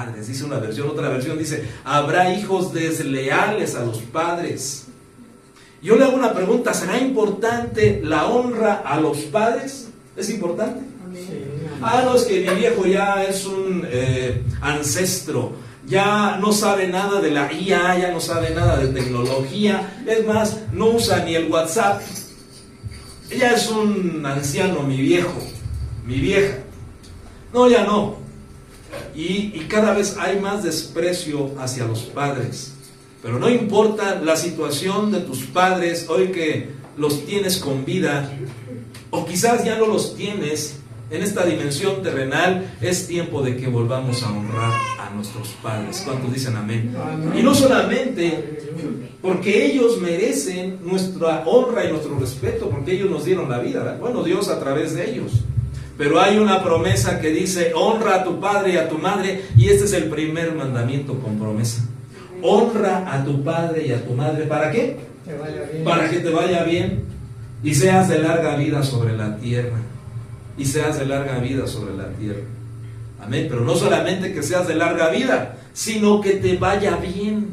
padres, dice una versión. Otra versión dice, habrá hijos desleales a los padres. Yo le hago una pregunta, ¿será importante la honra a los padres? ¿Es importante? No, es que mi viejo ya es un ancestro, ya no sabe nada de la IA, ya no sabe nada de tecnología, es más, no usa ni el WhatsApp. Ya es un anciano, mi viejo, mi vieja. No, ya no. Y cada vez hay más desprecio hacia los padres. Pero no importa la situación de tus padres, hoy que los tienes con vida, o quizás ya no los tienes en esta dimensión terrenal, es tiempo de que volvamos a honrar a nuestros padres. ¿Cuántos dicen amén? Y no solamente porque ellos merecen nuestra honra y nuestro respeto, porque ellos nos dieron la vida, ¿verdad? Bueno, Dios a través de ellos. Pero hay una promesa que dice, honra a tu padre y a tu madre, y este es el primer mandamiento con promesa. Honra a tu padre y a tu madre. ¿Para qué? Para que te vaya bien y seas de larga vida sobre la tierra. Y seas de larga vida sobre la tierra. Amén. Pero no solamente que seas de larga vida, sino que te vaya bien.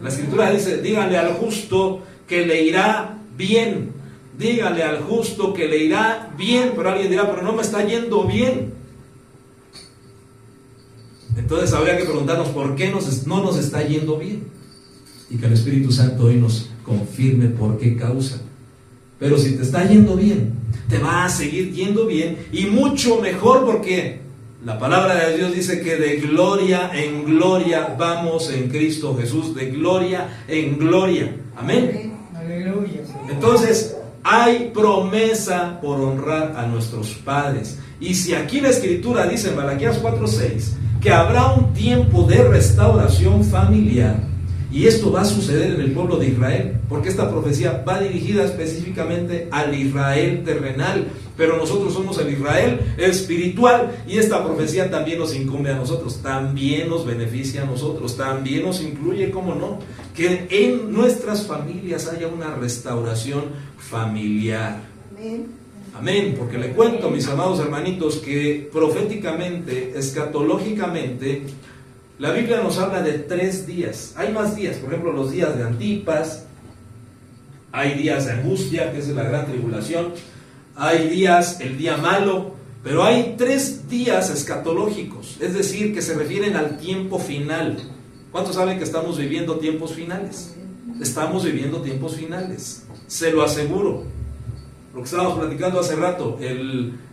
La Escritura dice, díganle al justo que le irá bien. Díganle al justo que le irá bien. Pero alguien dirá, pero no me está yendo bien. Entonces habría que preguntarnos por qué no nos está yendo bien. Y que el Espíritu Santo hoy nos confirme por qué causa. Pero si te está yendo bien, te va a seguir yendo bien, y mucho mejor, porque la palabra de Dios dice que de gloria en gloria vamos en Cristo Jesús, de gloria en gloria. Amén. Entonces hay promesa por honrar a nuestros padres. Y si aquí la Escritura dice en Malaquías 4:6 que habrá un tiempo de restauración familiar, y esto va a suceder en el pueblo de Israel, porque esta profecía va dirigida específicamente al Israel terrenal, pero nosotros somos el Israel espiritual, y esta profecía también nos incumbe a nosotros, también nos beneficia a nosotros, también nos incluye, ¿cómo no?, que en nuestras familias haya una restauración familiar. Amén, porque le cuento, mis amados hermanitos, que proféticamente, escatológicamente, la Biblia nos habla de 3 días. Hay más días, por ejemplo, los días de Antipas, hay días de angustia, que es la gran tribulación, hay días, el día malo, pero hay 3 días escatológicos, es decir, que se refieren al tiempo final. ¿Cuántos saben que estamos viviendo tiempos finales? Estamos viviendo tiempos finales, se lo aseguro. Lo que estábamos platicando hace rato,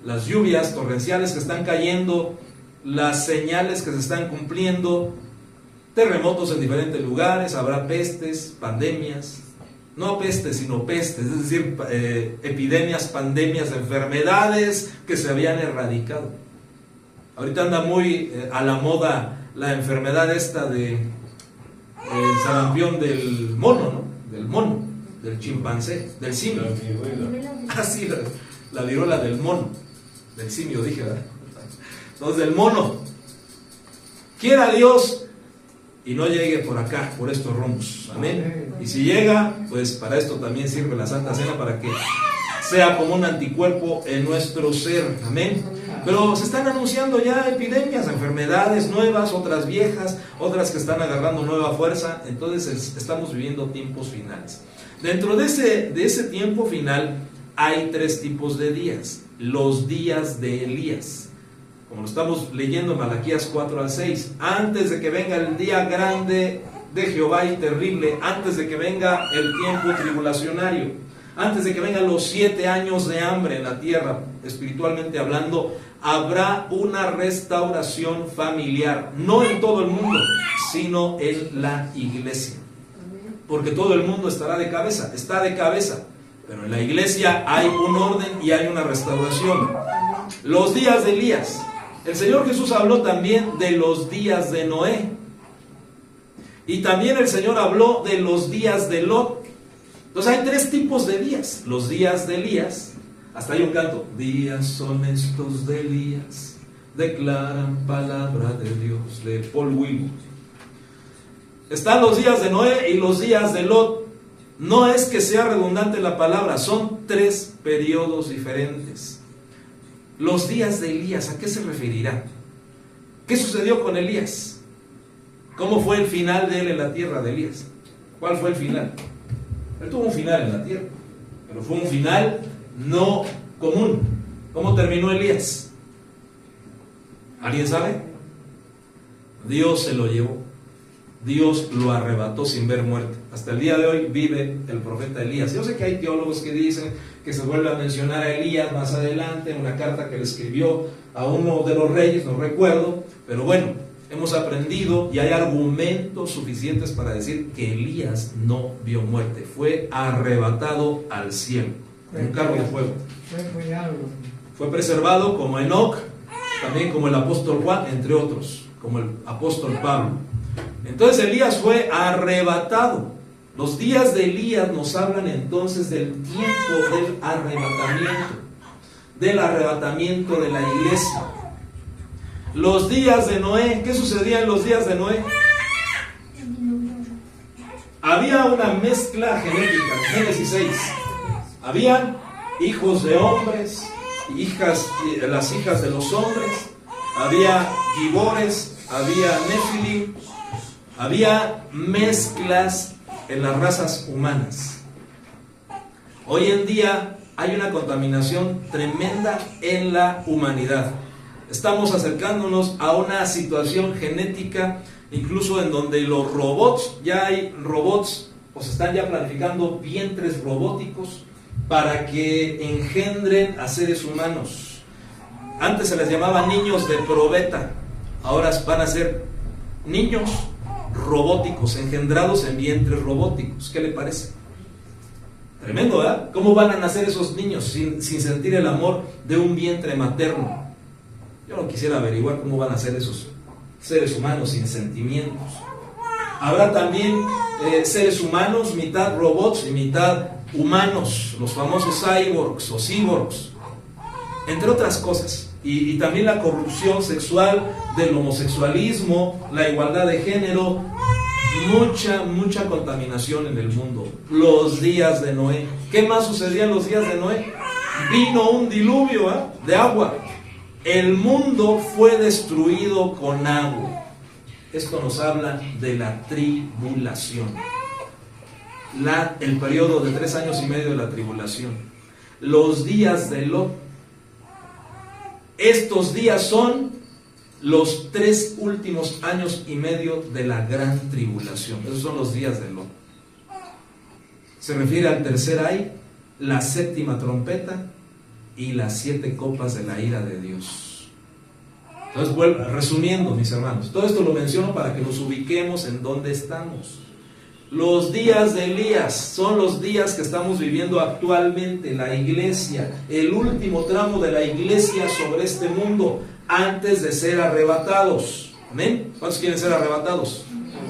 las lluvias torrenciales que están cayendo, las señales que se están cumpliendo, terremotos en diferentes lugares, habrá pestes, pandemias, no pestes sino pestes, es decir, epidemias, pandemias, enfermedades que se habían erradicado. Ahorita anda muy a la moda la enfermedad esta de el sarampión del mono, ¿no? Del mono, del chimpancé, del simio. Sí, la viruela del mono, del simio dije, ¿verdad? Entonces, del mono. Quiera Dios y no llegue por acá, por estos rumbos. Amén. Y si llega, pues para esto también sirve la Santa Cena, para que sea como un anticuerpo en nuestro ser. Amén. Pero se están anunciando ya epidemias, enfermedades nuevas, otras viejas, otras que están agarrando nueva fuerza. Entonces estamos viviendo tiempos finales. Dentro de ese tiempo final hay 3 tipos de días. Los días de Elías, como lo estamos leyendo en Malaquías 4-6, antes de que venga el día grande de Jehová y terrible, antes de que venga el tiempo tribulacionario, antes de que vengan los 7 años de hambre en la tierra, espiritualmente hablando, habrá una restauración familiar, no en todo el mundo, sino en la iglesia, porque todo el mundo estará de cabeza, está de cabeza, pero en la iglesia hay un orden y hay una restauración. Los días de Elías. El Señor Jesús habló también de los días de Noé. Y también el Señor habló de los días de Lot. Entonces hay 3 tipos de días. Los días de Elías. Hasta hay un canto. Días son estos de Elías, declaran palabra de Dios, de Paul Wilbur. Están los días de Noé y los días de Lot. No es que sea redundante la palabra, son 3 periodos diferentes. Los días de Elías, ¿a qué se referirá? ¿Qué sucedió con Elías? ¿Cómo fue el final de él en la tierra, de Elías? ¿Cuál fue el final? Él tuvo un final en la tierra, pero fue un final no común. ¿Cómo terminó Elías? ¿Alguien sabe? Dios se lo llevó. Dios lo arrebató sin ver muerte. Hasta el día de hoy vive el profeta Elías. Yo sé que hay teólogos que dicen que se vuelve a mencionar a Elías más adelante en una carta que le escribió a uno de los reyes, no recuerdo, pero bueno, hemos aprendido y hay argumentos suficientes para decir que Elías no vio muerte, fue arrebatado al cielo en un carro de fuego. Fue preservado como Enoc, también como el apóstol Juan, entre otros, como el apóstol Pablo. Entonces Elías fue arrebatado. Los días de Elías nos hablan entonces del tiempo del arrebatamiento de la iglesia. Los días de Noé, ¿qué sucedía en los días de Noé? Había una mezcla genética, Génesis 6. Había hijos de hombres, las hijas de los hombres, había gibores, había nefilim, había mezclas en las razas humanas. Hoy en día hay una contaminación tremenda en la humanidad. Estamos acercándonos a una situación genética, incluso en donde los robots, ya hay robots, o se están ya planificando vientres robóticos para que engendren a seres humanos. Antes se les llamaba niños de probeta, ahora van a ser niños robóticos, engendrados en vientres robóticos. ¿Qué le parece? Tremendo, ¿verdad? ¿Cómo van a nacer esos niños sin sentir el amor de un vientre materno? Yo no quisiera averiguar cómo van a ser esos seres humanos sin sentimientos. Habrá también seres humanos, mitad robots y mitad humanos, los famosos cyborgs o cyborgs, entre otras cosas. Y también la corrupción sexual del homosexualismo, la igualdad de género, mucha contaminación en el mundo. Los días de Noé. ¿Qué más sucedía en los días de Noé? Vino un diluvio de agua. El mundo fue destruido con agua. Esto nos habla de la tribulación. El periodo de 3 años y medio de la tribulación. Los días de Lot. Estos días son los 3 últimos años y medio de la gran tribulación. Esos son los días de Lot. Se refiere al tercer ay, la séptima trompeta y las 7 copas de la ira de Dios. Entonces, resumiendo, mis hermanos, todo esto lo menciono para que nos ubiquemos en dónde estamos. Los días de Elías son los días que estamos viviendo actualmente, la iglesia, el último tramo de la iglesia sobre este mundo, antes de ser arrebatados. ¿Amén? ¿Cuántos quieren ser arrebatados?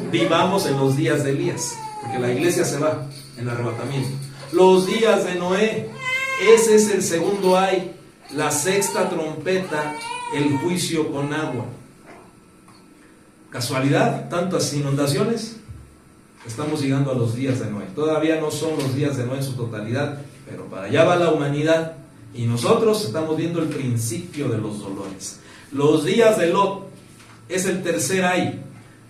Vivamos en los días de Elías, porque la iglesia se va en el arrebatamiento. Los días de Noé, ese es el segundo ay, la sexta trompeta, el juicio con agua. ¿Casualidad? ¿Tantas inundaciones? Estamos llegando a los días de Noé. Todavía no son los días de Noé en su totalidad, pero para allá va la humanidad y nosotros estamos viendo el principio de los dolores. Los días de Lot es el tercer ay,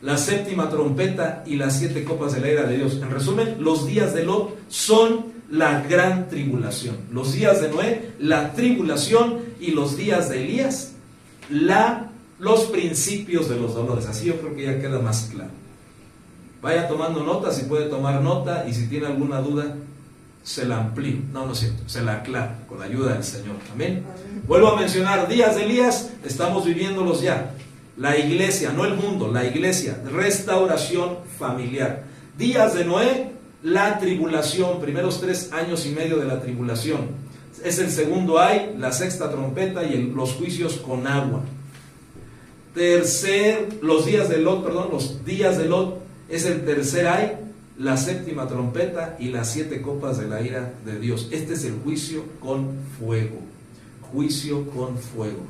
la séptima trompeta y las 7 copas de la ira de Dios. En resumen, los días de Lot son la gran tribulación. Los días de Noé, la tribulación, y los días de Elías, los principios de los dolores. Así yo creo que ya queda más claro. Vaya tomando nota, si puede tomar nota, y si tiene alguna duda, se la amplío. No es cierto, se la aclaro con la ayuda del Señor. Amén. Vuelvo a mencionar, días de Elías, estamos viviéndolos ya. La iglesia, no el mundo, la iglesia, restauración familiar. Días de Noé, la tribulación, primeros 3 años y medio de la tribulación. Es el segundo ay, la sexta trompeta y los juicios con agua. Los días de Lot, es el tercer ay, la séptima trompeta y las 7 copas de la ira de Dios. Este es el juicio con fuego. Juicio con fuego.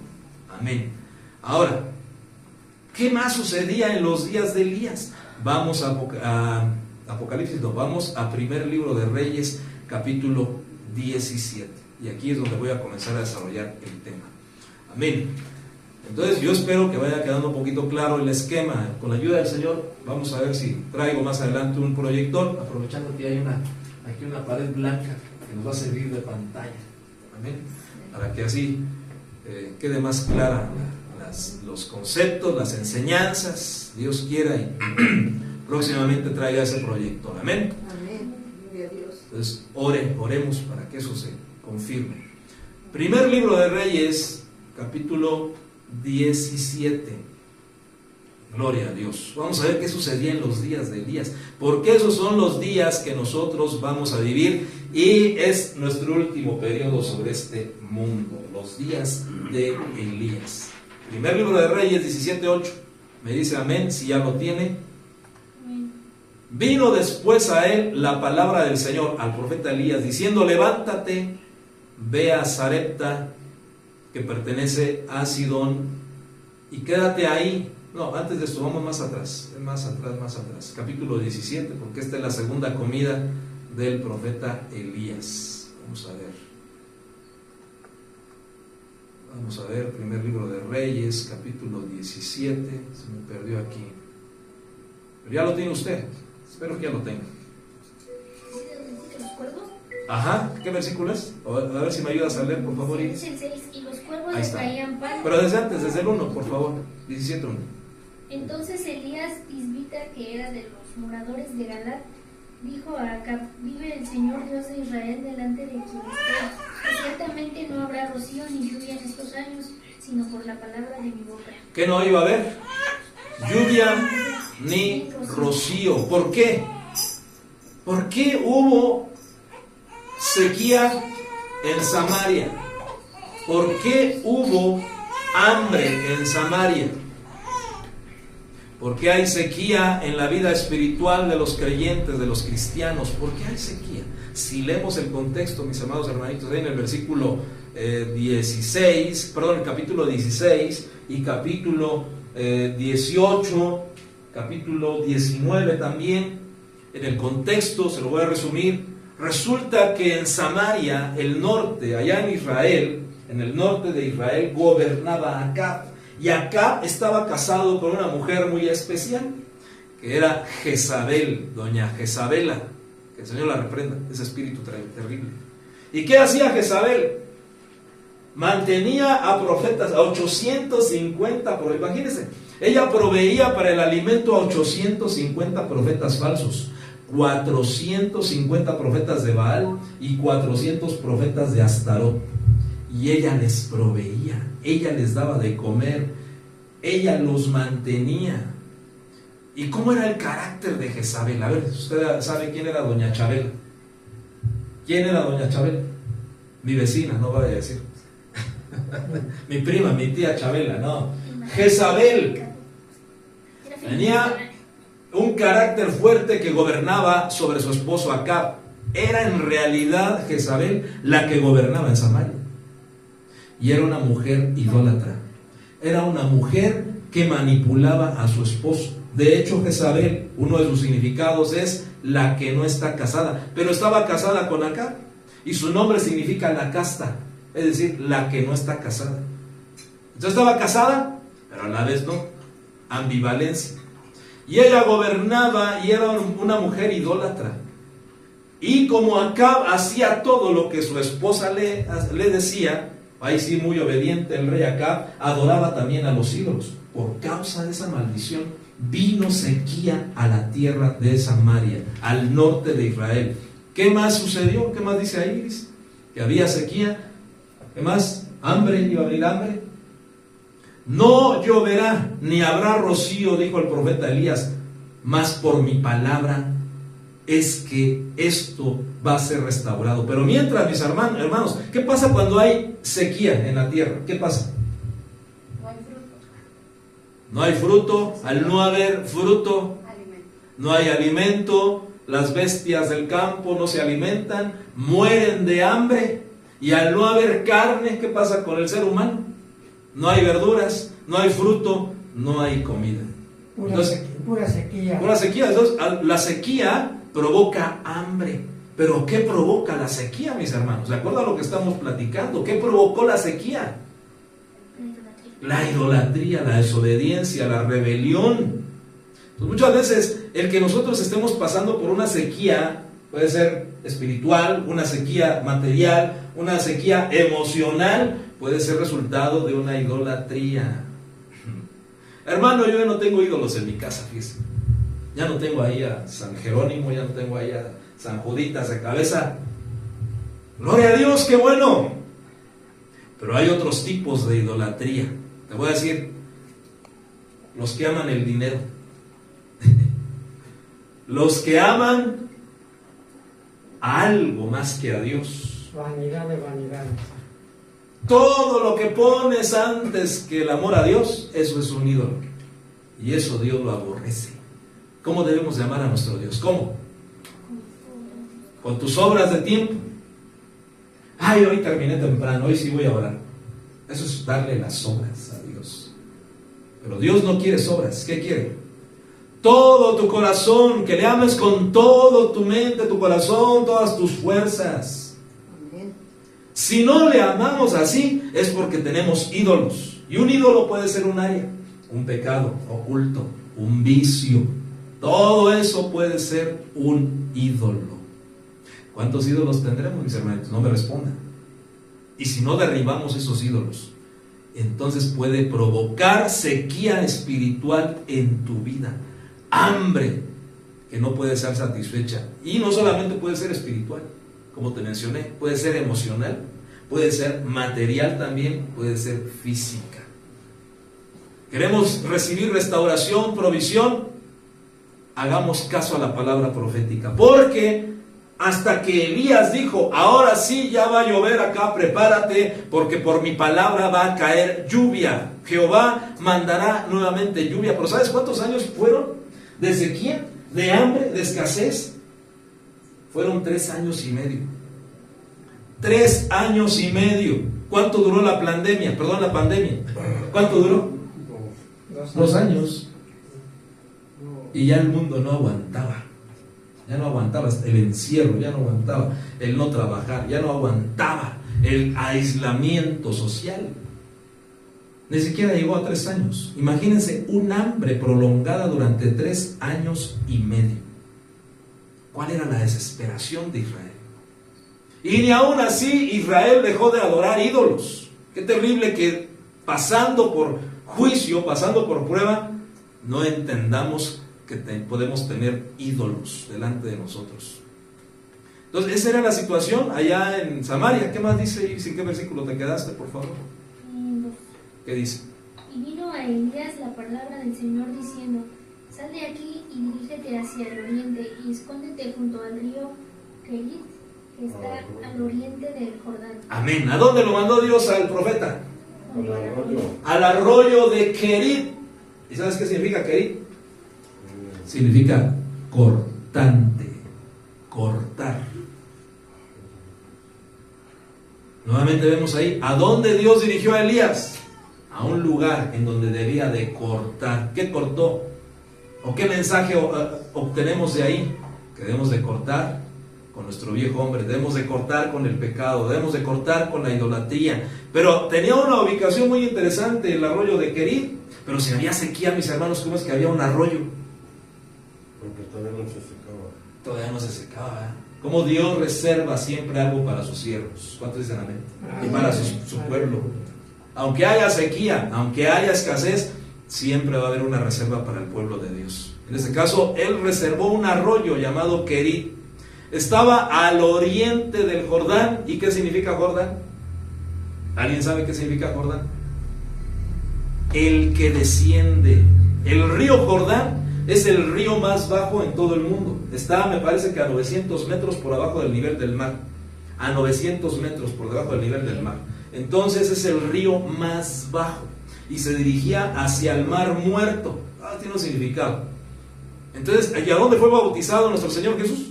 Amén. Ahora, ¿qué más sucedía en los días de Elías? Vamos a Apocalipsis, vamos a primer libro de Reyes, capítulo 17. Y aquí es donde voy a comenzar a desarrollar el tema. Amén. Entonces yo espero que vaya quedando un poquito claro el esquema. Con la ayuda del Señor vamos a ver si traigo más adelante un proyector, aprovechando que hay aquí una pared blanca que nos va a servir de pantalla. Amén. Para que así quede más clara los conceptos, las enseñanzas, Dios quiera, y próximamente traiga ese proyector. Amén. Amén. Gloria a Dios. Entonces oremos para que eso se confirme. Primer libro de Reyes, capítulo 17. Gloria a Dios. Vamos a ver qué sucedía en los días de Elías, porque esos son los días que nosotros vamos a vivir y es nuestro último periodo sobre este mundo, los días de Elías. Primer libro de Reyes 17:8. Me dice amén si ya lo tiene. Vino después a él la palabra del Señor al profeta Elías diciendo: levántate, ve a Sarepta, que pertenece a Sidón, y quédate ahí. No, antes de esto, vamos más atrás, capítulo 17, porque esta es la segunda comida del profeta Elías. Vamos a ver, primer libro de Reyes, capítulo 17, se me perdió aquí. Pero ya lo tiene usted, espero que ya lo tenga. ¿Los cuervos? Ajá, ¿qué versículo es? A ver si me ayudas a leer, por favor. Es el 6, y los cuervos Ahí le está. traían pan. Pero desde antes, desde el 1, por favor, 17:1. Entonces Elías Tisbita, que era de los moradores de Galat, dijo a Acab: vive el Señor Dios de Israel delante de quien esté, que ciertamente no habrá rocío ni lluvia en estos años, sino por la palabra de mi boca. ¿Qué no iba a haber? Lluvia ni rocío. ¿Por qué? ¿Por qué hubo sequía en Samaria? ¿Por qué hubo hambre en Samaria? ¿Por qué hay sequía en la vida espiritual de los creyentes, de los cristianos? ¿Por qué hay sequía? Si leemos el contexto, mis amados hermanitos, ahí en el versículo 16, perdón, el capítulo 16 y capítulo 18, capítulo 19 también, en el contexto, se lo voy a resumir, resulta que en Samaria, el norte, allá en Israel, en el norte de Israel, gobernaba Acab. Y Acab estaba casado con una mujer muy especial, que era Jezabel, doña Jezabela, que el Señor la reprenda, ese espíritu terrible. ¿Y qué hacía Jezabel? Mantenía a profetas, a 850 profetas, imagínense, ella proveía para el alimento a 850 profetas falsos, 450 profetas de Baal y 400 profetas de Astarot. Y ella les proveía, ella les daba de comer, ella los mantenía. ¿Y cómo era el carácter de Jezabel? A ver, ¿usted sabe quién era doña Chabela? ¿Quién era doña Chabela? Mi vecina, no vaya a decir. Mi prima, mi tía Chabela, no. Jezabel tenía un carácter fuerte que gobernaba sobre su esposo Acab. Era en realidad Jezabel la que gobernaba en Samaria. Y era una mujer idólatra. Era una mujer que manipulaba a su esposo. De hecho, Jezabel, uno de sus significados es la que no está casada. Pero estaba casada con Acab. Y su nombre significa la casta. Es decir, la que no está casada. Entonces estaba casada, pero a la vez no. Ambivalencia. Y ella gobernaba y era una mujer idólatra. Y como Acab hacía todo lo que su esposa le decía, ahí sí, muy obediente el rey Acab, adoraba también a los ídolos. Por causa de esa maldición, vino sequía a la tierra de Samaria, al norte de Israel. ¿Qué más sucedió? ¿Qué más dice ahí? Dice que había sequía. ¿Qué más? Hambre, iba a venir hambre. No lloverá, ni habrá rocío, dijo el profeta Elías, mas por mi palabra es que esto va a ser restaurado. Pero mientras, mis hermanos, ¿qué pasa cuando hay sequía en la tierra? ¿Qué pasa? No hay fruto. Al no haber fruto, no hay alimento. Las bestias del campo no se alimentan, mueren de hambre. Y al no haber carne, ¿qué pasa con el ser humano? No hay verduras, no hay fruto, no hay comida. Pura sequía. Pura sequía. Entonces, la sequía provoca hambre. Pero ¿qué provoca la sequía, mis hermanos? ¿De acuerdo a lo que estamos platicando? ¿Qué provocó la sequía? La idolatría, la desobediencia, la rebelión. Pues muchas veces el que nosotros estemos pasando por una sequía, puede ser espiritual, una sequía material, una sequía emocional, puede ser resultado de una idolatría. Hermano, yo ya no tengo ídolos en mi casa, fíjese. Ya no tengo ahí a San Jerónimo, ya no tengo ahí a San Juditas de cabeza. Gloria a Dios, qué bueno. Pero hay otros tipos de idolatría. Te voy a decir, los que aman el dinero. Los que aman a algo más que a Dios. Vanidad de vanidades. Todo lo que pones antes que el amor a Dios, eso es un ídolo. Y eso Dios lo aborrece. ¿Cómo debemos de amar a nuestro Dios? ¿Cómo? Con tus obras de tiempo. Ay, hoy terminé temprano, hoy sí voy a orar. Eso es darle las obras a Dios. Pero Dios no quiere obras. ¿Qué quiere? Todo tu corazón, que le ames con todo tu mente, tu corazón, todas tus fuerzas. Amén. Si no le amamos así, es porque tenemos ídolos. Y un ídolo puede ser un área, un pecado oculto, un vicio. Todo eso puede ser un ídolo. ¿Cuántos ídolos tendremos, mis hermanos? No me respondan. Y si no derribamos esos ídolos, entonces puede provocar sequía espiritual en tu vida. Hambre que no puede ser satisfecha. Y no solamente puede ser espiritual, como te mencioné, puede ser emocional, puede ser material también, puede ser física. Queremos recibir restauración, provisión. Hagamos caso a la palabra profética, porque hasta que Elías dijo, ahora sí ya va a llover acá, prepárate, porque por mi palabra va a caer lluvia. Jehová mandará nuevamente lluvia. Pero ¿sabes cuántos años fueron de sequía, de hambre, de escasez? Fueron 3 años y medio. 3 años y medio. ¿Cuánto duró la pandemia? Perdón, la pandemia. ¿Cuánto duró? 2 años. Y ya el mundo no aguantaba. Ya no aguantaba el encierro, ya no aguantaba el no trabajar, ya no aguantaba el aislamiento social. Ni siquiera llegó a 3 años. Imagínense un hambre prolongada durante 3 años y medio. ¿Cuál era la desesperación de Israel? Y ni aún así Israel dejó de adorar ídolos. Qué terrible que pasando por juicio, pasando por prueba, no entendamos que podemos tener ídolos delante de nosotros. Entonces, esa era la situación allá en Samaria. ¿Qué más dice? ¿En qué versículo te quedaste, por favor? ¿Qué dice? Y vino a Elías la palabra del Señor diciendo, sal de aquí y dirígete hacia el oriente y escóndete junto al río Kerit, que está al oriente del Jordán. Amén. ¿A dónde lo mandó Dios al profeta? Junto al arroyo. Al arroyo de Kerit. ¿Y sabes qué significa Kerit? Significa cortante, cortar. Nuevamente vemos ahí, ¿a dónde Dios dirigió a Elías? A un lugar en donde debía de cortar. ¿Qué cortó? ¿O qué mensaje obtenemos de ahí? Que debemos de cortar con nuestro viejo hombre, debemos de cortar con el pecado, debemos de cortar con la idolatría. Pero tenía una ubicación muy interesante, el arroyo de Kerit. Pero si había sequía, mis hermanos, ¿cómo es que había un arroyo? Porque todavía no se secaba. Todavía no se secaba, ¿eh? Como Dios reserva siempre algo para sus siervos. ¿Cuántos dicen amén? Y para su pueblo. Aunque haya sequía, aunque haya escasez, siempre va a haber una reserva para el pueblo de Dios. En este caso, Él reservó un arroyo llamado Kerit. Estaba al oriente del Jordán. ¿Y qué significa Jordán? ¿Alguien sabe qué significa Jordán? El que desciende. El río Jordán es el río más bajo en todo el mundo. Está, me parece que a 900 metros por abajo del nivel del mar. A 900 metros por debajo del nivel del mar. Entonces es el río más bajo. Y se dirigía hacia el mar muerto. Tiene un significado. Entonces, ¿y a dónde fue bautizado nuestro Señor Jesús?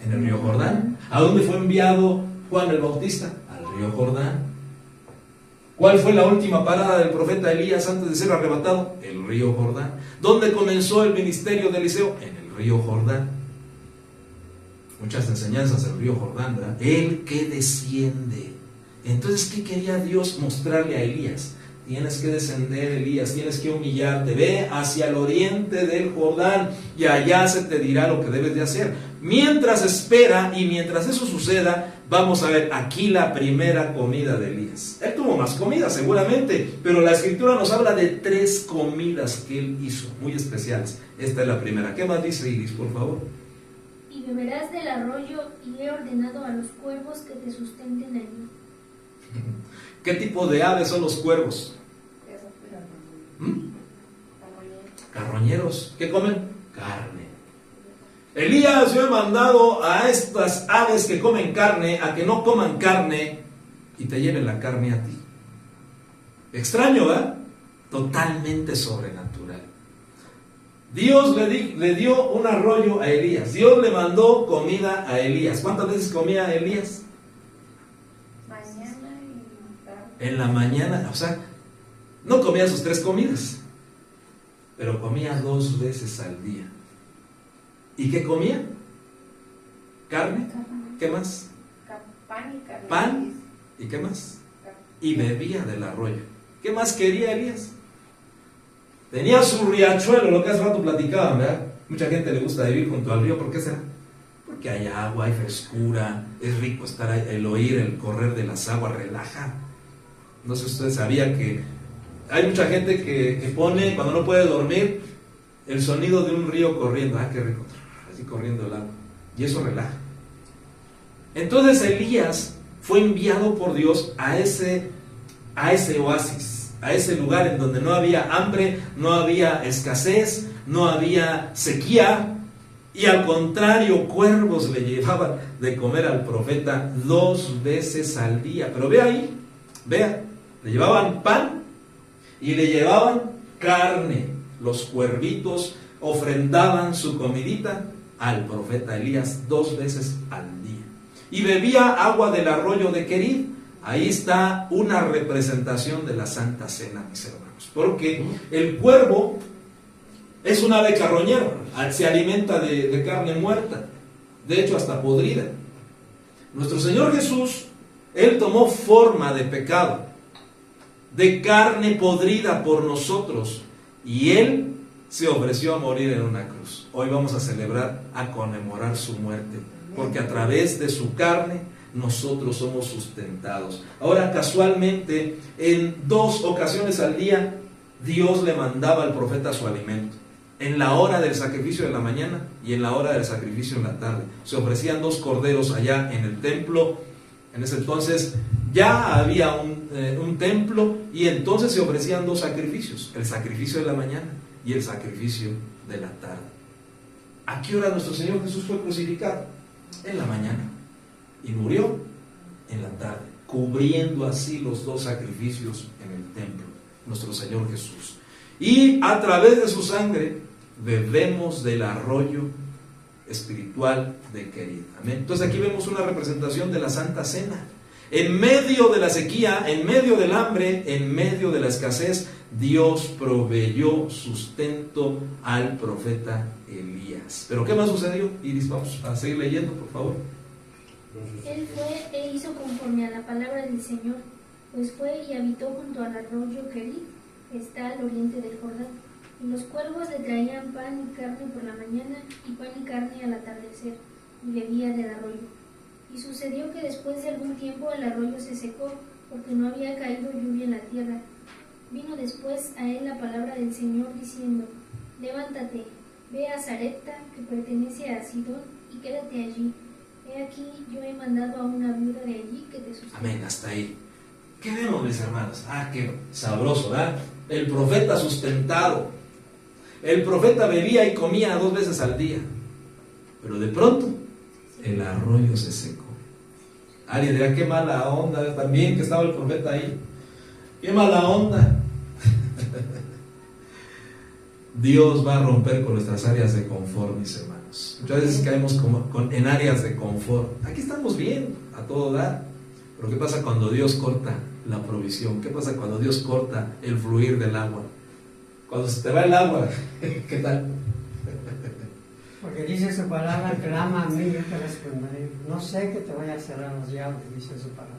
En el río Jordán. ¿A dónde fue enviado Juan el Bautista? Al río Jordán. ¿Cuál fue la última parada del profeta Elías antes de ser arrebatado? El río Jordán. ¿Dónde comenzó el ministerio de Eliseo? En el río Jordán. Muchas enseñanzas del río Jordán, ¿verdad? El que desciende. Entonces, ¿qué quería Dios mostrarle a Elías? Tienes que descender, Elías, tienes que humillarte. Ve hacia el oriente del Jordán y allá se te dirá lo que debes de hacer. Mientras espera y mientras eso suceda, vamos a ver aquí la primera comida de Elías. Él tuvo más comidas seguramente, pero la escritura nos habla de 3 comidas que él hizo, muy especiales. Esta es la primera. ¿Qué más dice Iris, por favor? Y beberás del arroyo, y he ordenado a los cuervos que te sustenten allí. ¿Qué tipo de aves son los cuervos? Carroñeros. ¿Qué comen? Carne. Elías, yo he mandado a estas aves que comen carne a que no coman carne y te lleven la carne a ti. Extraño, ¿verdad? Totalmente sobrenatural. Dios le dio un arroyo a Elías. Dios le mandó comida a Elías. ¿Cuántas veces comía Elías? Mañana y tarde. En la mañana, o sea, no comía sus 3 comidas, pero comía 2 veces al día. ¿Y qué comía? Carne. ¿Qué más? Pan y carne. Pan. ¿Y qué más? Y bebía del arroyo. ¿Qué más quería Elías? Tenía su riachuelo, lo que hace rato platicaban, ¿verdad? Mucha gente le gusta vivir junto al río. ¿Por qué será? Porque hay agua, hay frescura, es rico estar ahí, el oír el correr de las aguas relaja. No sé si ustedes sabían que hay mucha gente que pone, cuando no puede dormir, el sonido de un río corriendo. ¡Ah, qué rico! Así corriendo el agua. Y eso relaja. Entonces Elías fue enviado por Dios a ese oasis, a ese lugar en donde no había hambre, no había escasez, no había sequía, y al contrario, cuervos le llevaban de comer al profeta 2 veces al día. Pero vea ahí, vea, le llevaban pan y le llevaban carne. Los cuervitos ofrendaban su comidita al profeta Elías 2 veces al día. Y bebía agua del arroyo de Querid. Ahí está una representación de la Santa Cena, mis hermanos. Porque el cuervo es un ave carroñera, se alimenta de carne muerta, de hecho hasta podrida. Nuestro Señor Jesús, Él tomó forma de pecado, de carne podrida por nosotros, y Él se ofreció a morir en una cruz. Hoy vamos a celebrar, a conmemorar su muerte, porque a través de su carne nosotros somos sustentados. Ahora, casualmente, en 2 ocasiones al día, Dios le mandaba al profeta su alimento. En la hora del sacrificio de la mañana y en la hora del sacrificio en la tarde. Se ofrecían 2 corderos allá en el templo. En ese entonces ya había un templo, y entonces se ofrecían 2 sacrificios: el sacrificio de la mañana y el sacrificio de la tarde. ¿A qué hora nuestro Señor Jesús fue crucificado? En la mañana. Y murió en la tarde, cubriendo así los 2 sacrificios en el templo, nuestro Señor Jesús. Y a través de su sangre bebemos del arroyo espiritual de Querid. Amén. Entonces aquí vemos una representación de la Santa Cena. En medio de la sequía, en medio del hambre, en medio de la escasez, Dios proveyó sustento al profeta Elías. ¿Pero qué más sucedió? Iris, vamos a seguir leyendo, por favor. Él fue e hizo conforme a la palabra del Señor, pues fue y habitó junto al arroyo Querid, que está al oriente del Jordán. Y los cuervos le traían pan y carne por la mañana, y pan y carne al atardecer, y bebía del arroyo. Y sucedió que después de algún tiempo el arroyo se secó, porque no había caído lluvia en la tierra. Vino después a él la palabra del Señor, diciendo: levántate, ve a Sarepta, que pertenece a Sidón, y quédate allí. He aquí, yo he mandado a una viuda de allí que te sustente. Amén, hasta ahí. ¿Qué vemos, mis hermanos? Ah, qué sabroso, ¿verdad? El profeta sustentado. El profeta bebía y comía 2 veces al día. Pero de pronto, el arroyo se secó. Alguien dirá: qué mala onda también que estaba el profeta ahí. Qué mala onda. Dios va a romper con nuestras áreas de confort, mis hermanos. Muchas veces caemos en áreas de confort. Aquí estamos bien, a todo dar. Pero ¿qué pasa cuando Dios corta la provisión? ¿Qué pasa cuando Dios corta el fluir del agua? Cuando se te va el agua, ¿qué tal? Porque dice su palabra: clama a mí, yo te responderé. No sé que te vaya a cerrar los llaves, dice su palabra.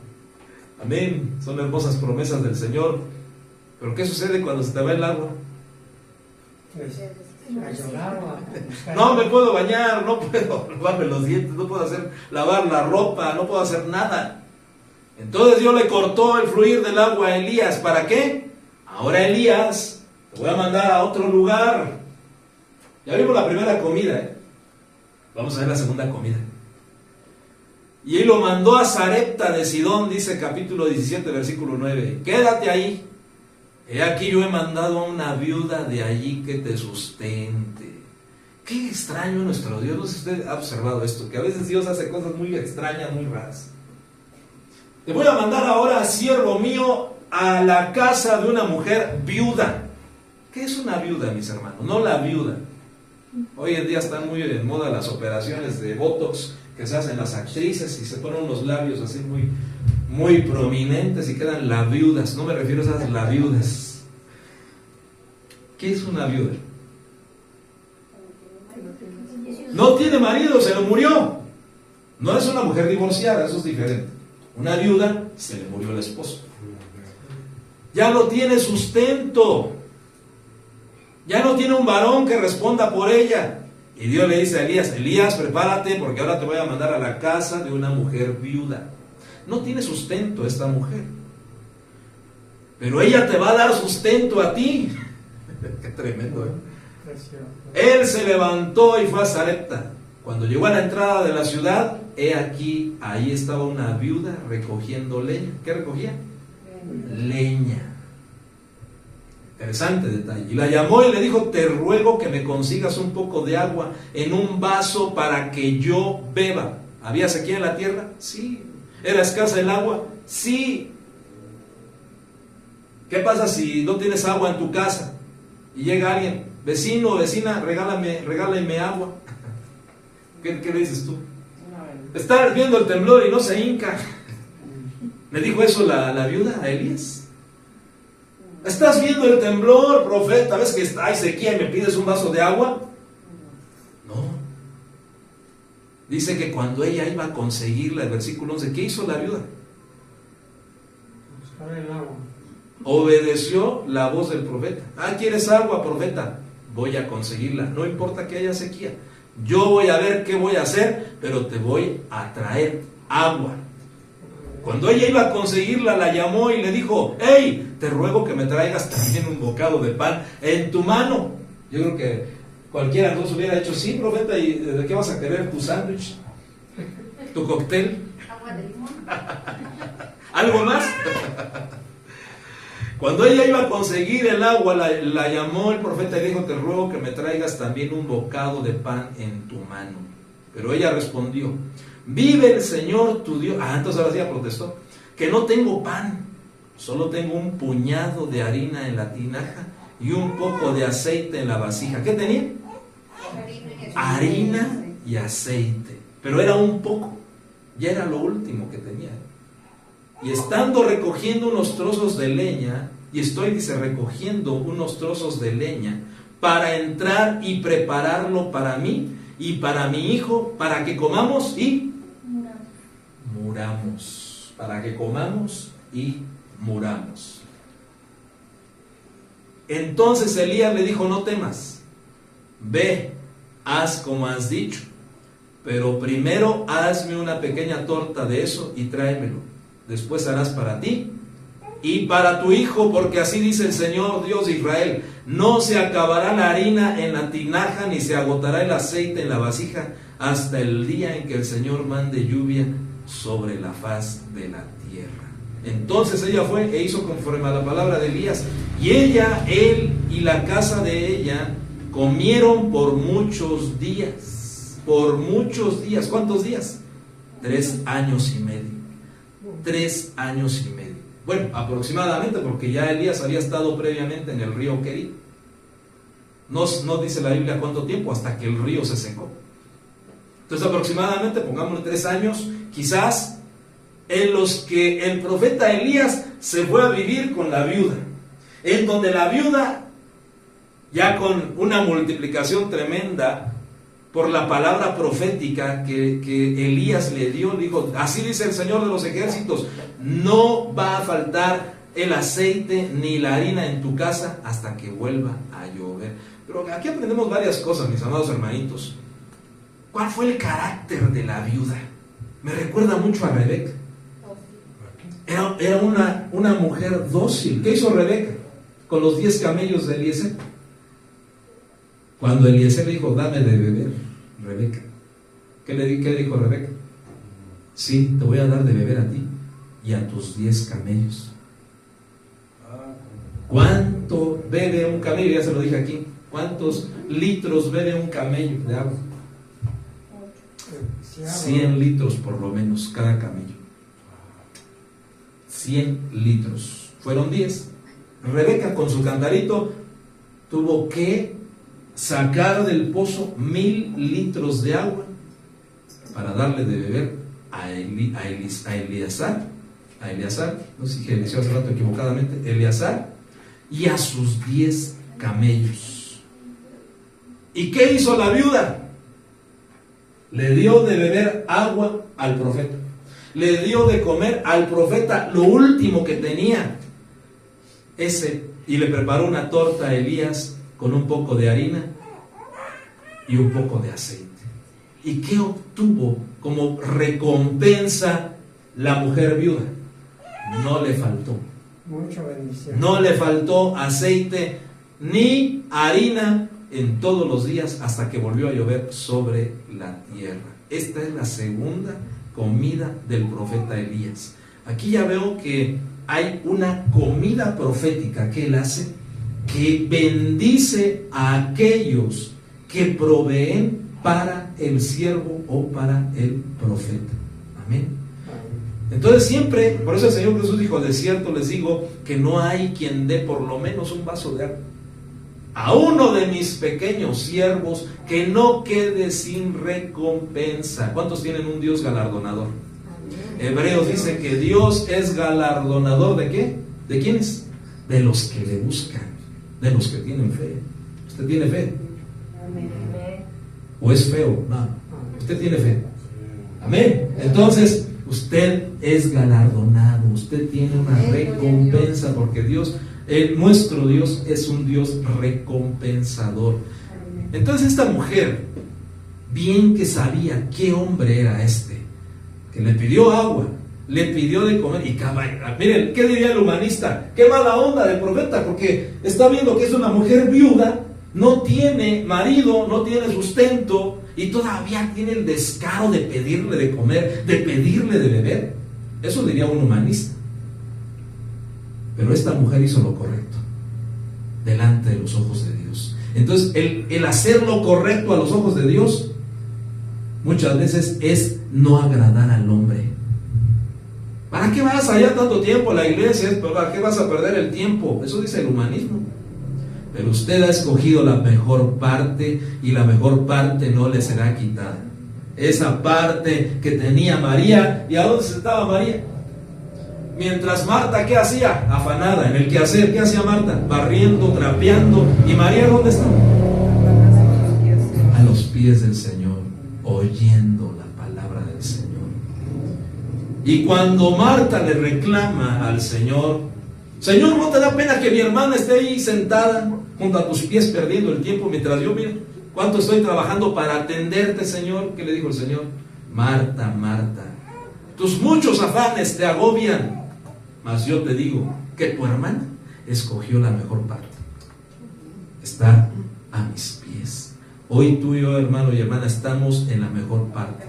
Amén. Son hermosas promesas del Señor. Pero ¿qué sucede cuando se te va el agua? Pues, a llorar o a buscar. No me puedo bañar, no puedo lavarme los dientes, no puedo lavar la ropa, no puedo hacer nada. Entonces Dios le cortó el fluir del agua a Elías. ¿Para qué? Ahora Elías, te voy a mandar a otro lugar. Ya vimos la primera comida, Vamos a ver la segunda comida. Y él lo mandó a Sarepta de Sidón, dice capítulo 17, versículo 9. Quédate ahí. He aquí yo he mandado a una viuda de allí que te sustente. Qué extraño nuestro Dios. No sé si usted ha observado esto, que a veces Dios hace cosas muy extrañas, muy raras. Te voy a mandar ahora, siervo mío, a la casa de una mujer viuda. ¿Qué es una viuda, mis hermanos? No la viuda. Hoy en día están muy de moda las operaciones de Botox que se hacen las actrices y se ponen unos labios así muy, muy prominentes y quedan labiudas. No me refiero a esas labiudas. ¿Qué es una viuda? No tiene marido, se le murió. No es una mujer divorciada, eso es diferente. Una viuda, se le murió el esposo. Ya no tiene sustento. Ya no tiene un varón que responda por ella. Y Dios le dice a Elías, Elías, prepárate porque ahora te voy a mandar a la casa de una mujer viuda. No tiene sustento esta mujer, pero ella te va a dar sustento a ti. Qué tremendo, Él se levantó y fue a Sarepta. Cuando llegó a la entrada de la ciudad, he aquí, ahí estaba una viuda recogiendo leña. ¿Qué recogía? Leña. Interesante detalle. Y la llamó y le dijo, te ruego que me consigas un poco de agua en un vaso para que yo beba. ¿Había sequía en la tierra? Sí. ¿Era escasa el agua? Sí. ¿Qué pasa si no tienes agua en tu casa? Y llega alguien, vecino o vecina, regálame agua. ¿Qué le dices tú? Estás viendo el temblor y no se hinca. ¿Le dijo eso la viuda a Elías? ¿Estás viendo el temblor, profeta? ¿Ves que hay sequía y me pides un vaso de agua? No. Dice que cuando ella iba a conseguirla, el versículo 11, ¿qué hizo la viuda? Buscar el agua. Obedeció la voz del profeta. ¿Quieres agua, profeta? Voy a conseguirla, no importa que haya sequía. Yo voy a ver qué voy a hacer, pero te voy a traer agua. Cuando ella iba a conseguirla, la llamó y le dijo, hey, te ruego que me traigas también un bocado de pan en tu mano. Yo creo que cualquiera de nosotros hubiera dicho, sí, profeta, ¿y de qué vas a querer tu sándwich? ¿Tu cóctel? Agua de limón. ¿Algo más? Cuando ella iba a conseguir el agua, la llamó el profeta y dijo, te ruego que me traigas también un bocado de pan en tu mano. Pero ella respondió, vive el Señor tu Dios. Entonces ahora sí ella protestó, que no tengo pan, solo tengo un puñado de harina en la tinaja y un poco de aceite en la vasija. ¿Qué tenía? Harina y aceite. Pero era un poco, ya era lo último que tenía. Y estando recogiendo unos trozos de leña, recogiendo unos trozos de leña para entrar y prepararlo para mí y para mi hijo, para que comamos y muramos. Para que comamos y muramos. Entonces Elías le dijo, no temas, ve, haz como has dicho, pero primero hazme una pequeña torta de eso y tráemelo. Después harás para ti y para tu hijo, porque así dice el Señor Dios de Israel, no se acabará la harina en la tinaja, ni se agotará el aceite en la vasija, hasta el día en que el Señor mande lluvia sobre la faz de la tierra. Entonces ella fue e hizo conforme a la palabra de Elías, y ella, él y la casa de ella comieron por muchos días. Por muchos días. ¿Cuántos días? 3 años y medio. 3 años y medio. Bueno, aproximadamente, porque ya Elías había estado previamente en el río Querit. No dice la Biblia cuánto tiempo, hasta que el río se secó. Entonces aproximadamente, pongámosle 3 años, quizás, en los que el profeta Elías se fue a vivir con la viuda, en donde la viuda, ya con una multiplicación tremenda, por la palabra profética que Elías le dio, dijo, así dice el Señor de los ejércitos, no va a faltar el aceite ni la harina en tu casa hasta que vuelva a llover. Pero aquí aprendemos varias cosas, mis amados hermanitos. ¿Cuál fue el carácter de la viuda? Me recuerda mucho a Rebeca. Era una mujer dócil. ¿Qué hizo Rebeca con los 10 camellos de Eliezer? Cuando Eliezer le dijo, dame de beber, Rebeca, ¿qué dijo Rebeca? Sí, te voy a dar de beber a ti y a tus 10 camellos. ¿Cuánto bebe un camello? Ya se lo dije aquí. ¿Cuántos litros bebe un camello de agua? 100 litros por lo menos cada camello. 100 litros. Fueron 10. Rebeca con su cantarito tuvo que sacar del pozo 1000 litros de agua para darle de beber a Eleazar, no sé si dije Eliseo hace rato equivocadamente, Eleazar, y a sus 10 camellos. ¿Y qué hizo la viuda? Le dio de beber agua al profeta, le dio de comer al profeta lo último que tenía, y le preparó una torta a Elías con un poco de harina y un poco de aceite. ¿Y qué obtuvo como recompensa la mujer viuda? No le faltó. Mucha bendición. No le faltó aceite ni harina en todos los días hasta que volvió a llover sobre la tierra. Esta es la segunda comida del profeta Elías. Aquí ya veo que hay una comida profética que él hace, que bendice a aquellos que proveen para el siervo o para el profeta. Amén. Entonces siempre, por eso el Señor Jesús dijo, de cierto les digo que no hay quien dé por lo menos un vaso de agua a uno de mis pequeños siervos, que no quede sin recompensa. ¿Cuántos tienen un Dios galardonador? Hebreos dice que Dios es galardonador ¿de qué? ¿De quiénes? De los que le buscan, de los que tienen fe. ¿Usted tiene fe? ¿O es feo? No, usted tiene fe. Amén. Entonces, usted es galardonado, usted tiene una recompensa, porque Dios, nuestro Dios es un Dios recompensador. Entonces esta mujer, bien que sabía qué hombre era este, que le pidió agua, le pidió de comer y miren, ¿qué diría el humanista? Qué mala onda del profeta, porque está viendo que es una mujer viuda, no tiene marido, no tiene sustento, y todavía tiene el descaro de pedirle de comer, de pedirle de beber. Eso diría un humanista. Pero esta mujer hizo lo correcto delante de los ojos de Dios. Entonces el hacer lo correcto a los ojos de Dios muchas veces es no agradar al hombre. ¿Para qué vas allá tanto tiempo a la iglesia? ¿Para qué vas a perder el tiempo? Eso dice el humanismo. Pero usted ha escogido la mejor parte, y la mejor parte no le será quitada. Esa parte que tenía María. ¿Y a dónde estaba María? Mientras Marta, ¿qué hacía? Afanada en el quehacer. ¿Qué hacía Marta? Barriendo, trapeando. ¿Y María dónde estaba? A los pies del Señor, oyendo la palabra del Señor. Y cuando Marta le reclama al Señor: Señor, ¿no te da pena que mi hermana esté ahí sentada junto a tus pies perdiendo el tiempo mientras yo, mira cuánto estoy trabajando para atenderte, Señor? ¿Qué le dijo el Señor? Marta, Marta, tus muchos afanes te agobian, mas yo te digo que tu hermana escogió la mejor parte, está a mis pies. Hoy tú y yo, hermano y hermana, estamos en la mejor parte.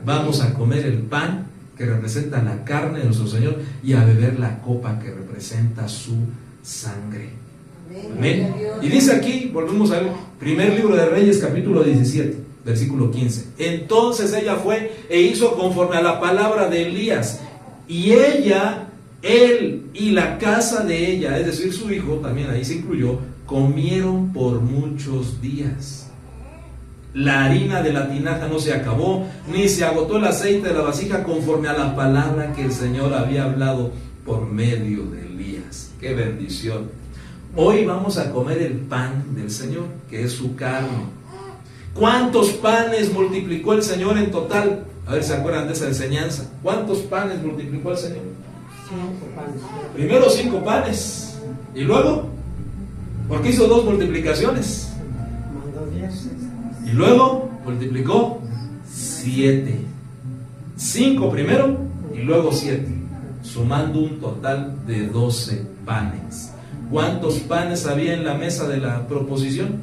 Vamos a comer el pan que representa la carne de nuestro Señor y a beber la copa que representa su sangre. Amén. Y dice aquí, volvemos al primer libro de Reyes, capítulo 17, versículo 15. Entonces ella fue e hizo conforme a la palabra de Elías, y él y la casa de ella, es decir, su hijo, también ahí se incluyó, comieron por muchos días. La harina de la tinaja no se acabó, ni se agotó el aceite de la vasija, conforme a la palabra que el Señor había hablado por medio de Elías. ¡Qué bendición! Hoy vamos a comer el pan del Señor, que es su carne. ¿Cuántos panes multiplicó el Señor en total? A ver si se acuerdan de esa enseñanza. ¿Cuántos panes multiplicó el Señor? 5 panes. Primero 5 panes. Y luego, ¿por qué hizo 2 multiplicaciones? Mandó 10. Y luego multiplicó 7. 5 primero y luego 7. Sumando un total de 12 panes. ¿Cuántos panes había en la mesa de la proposición?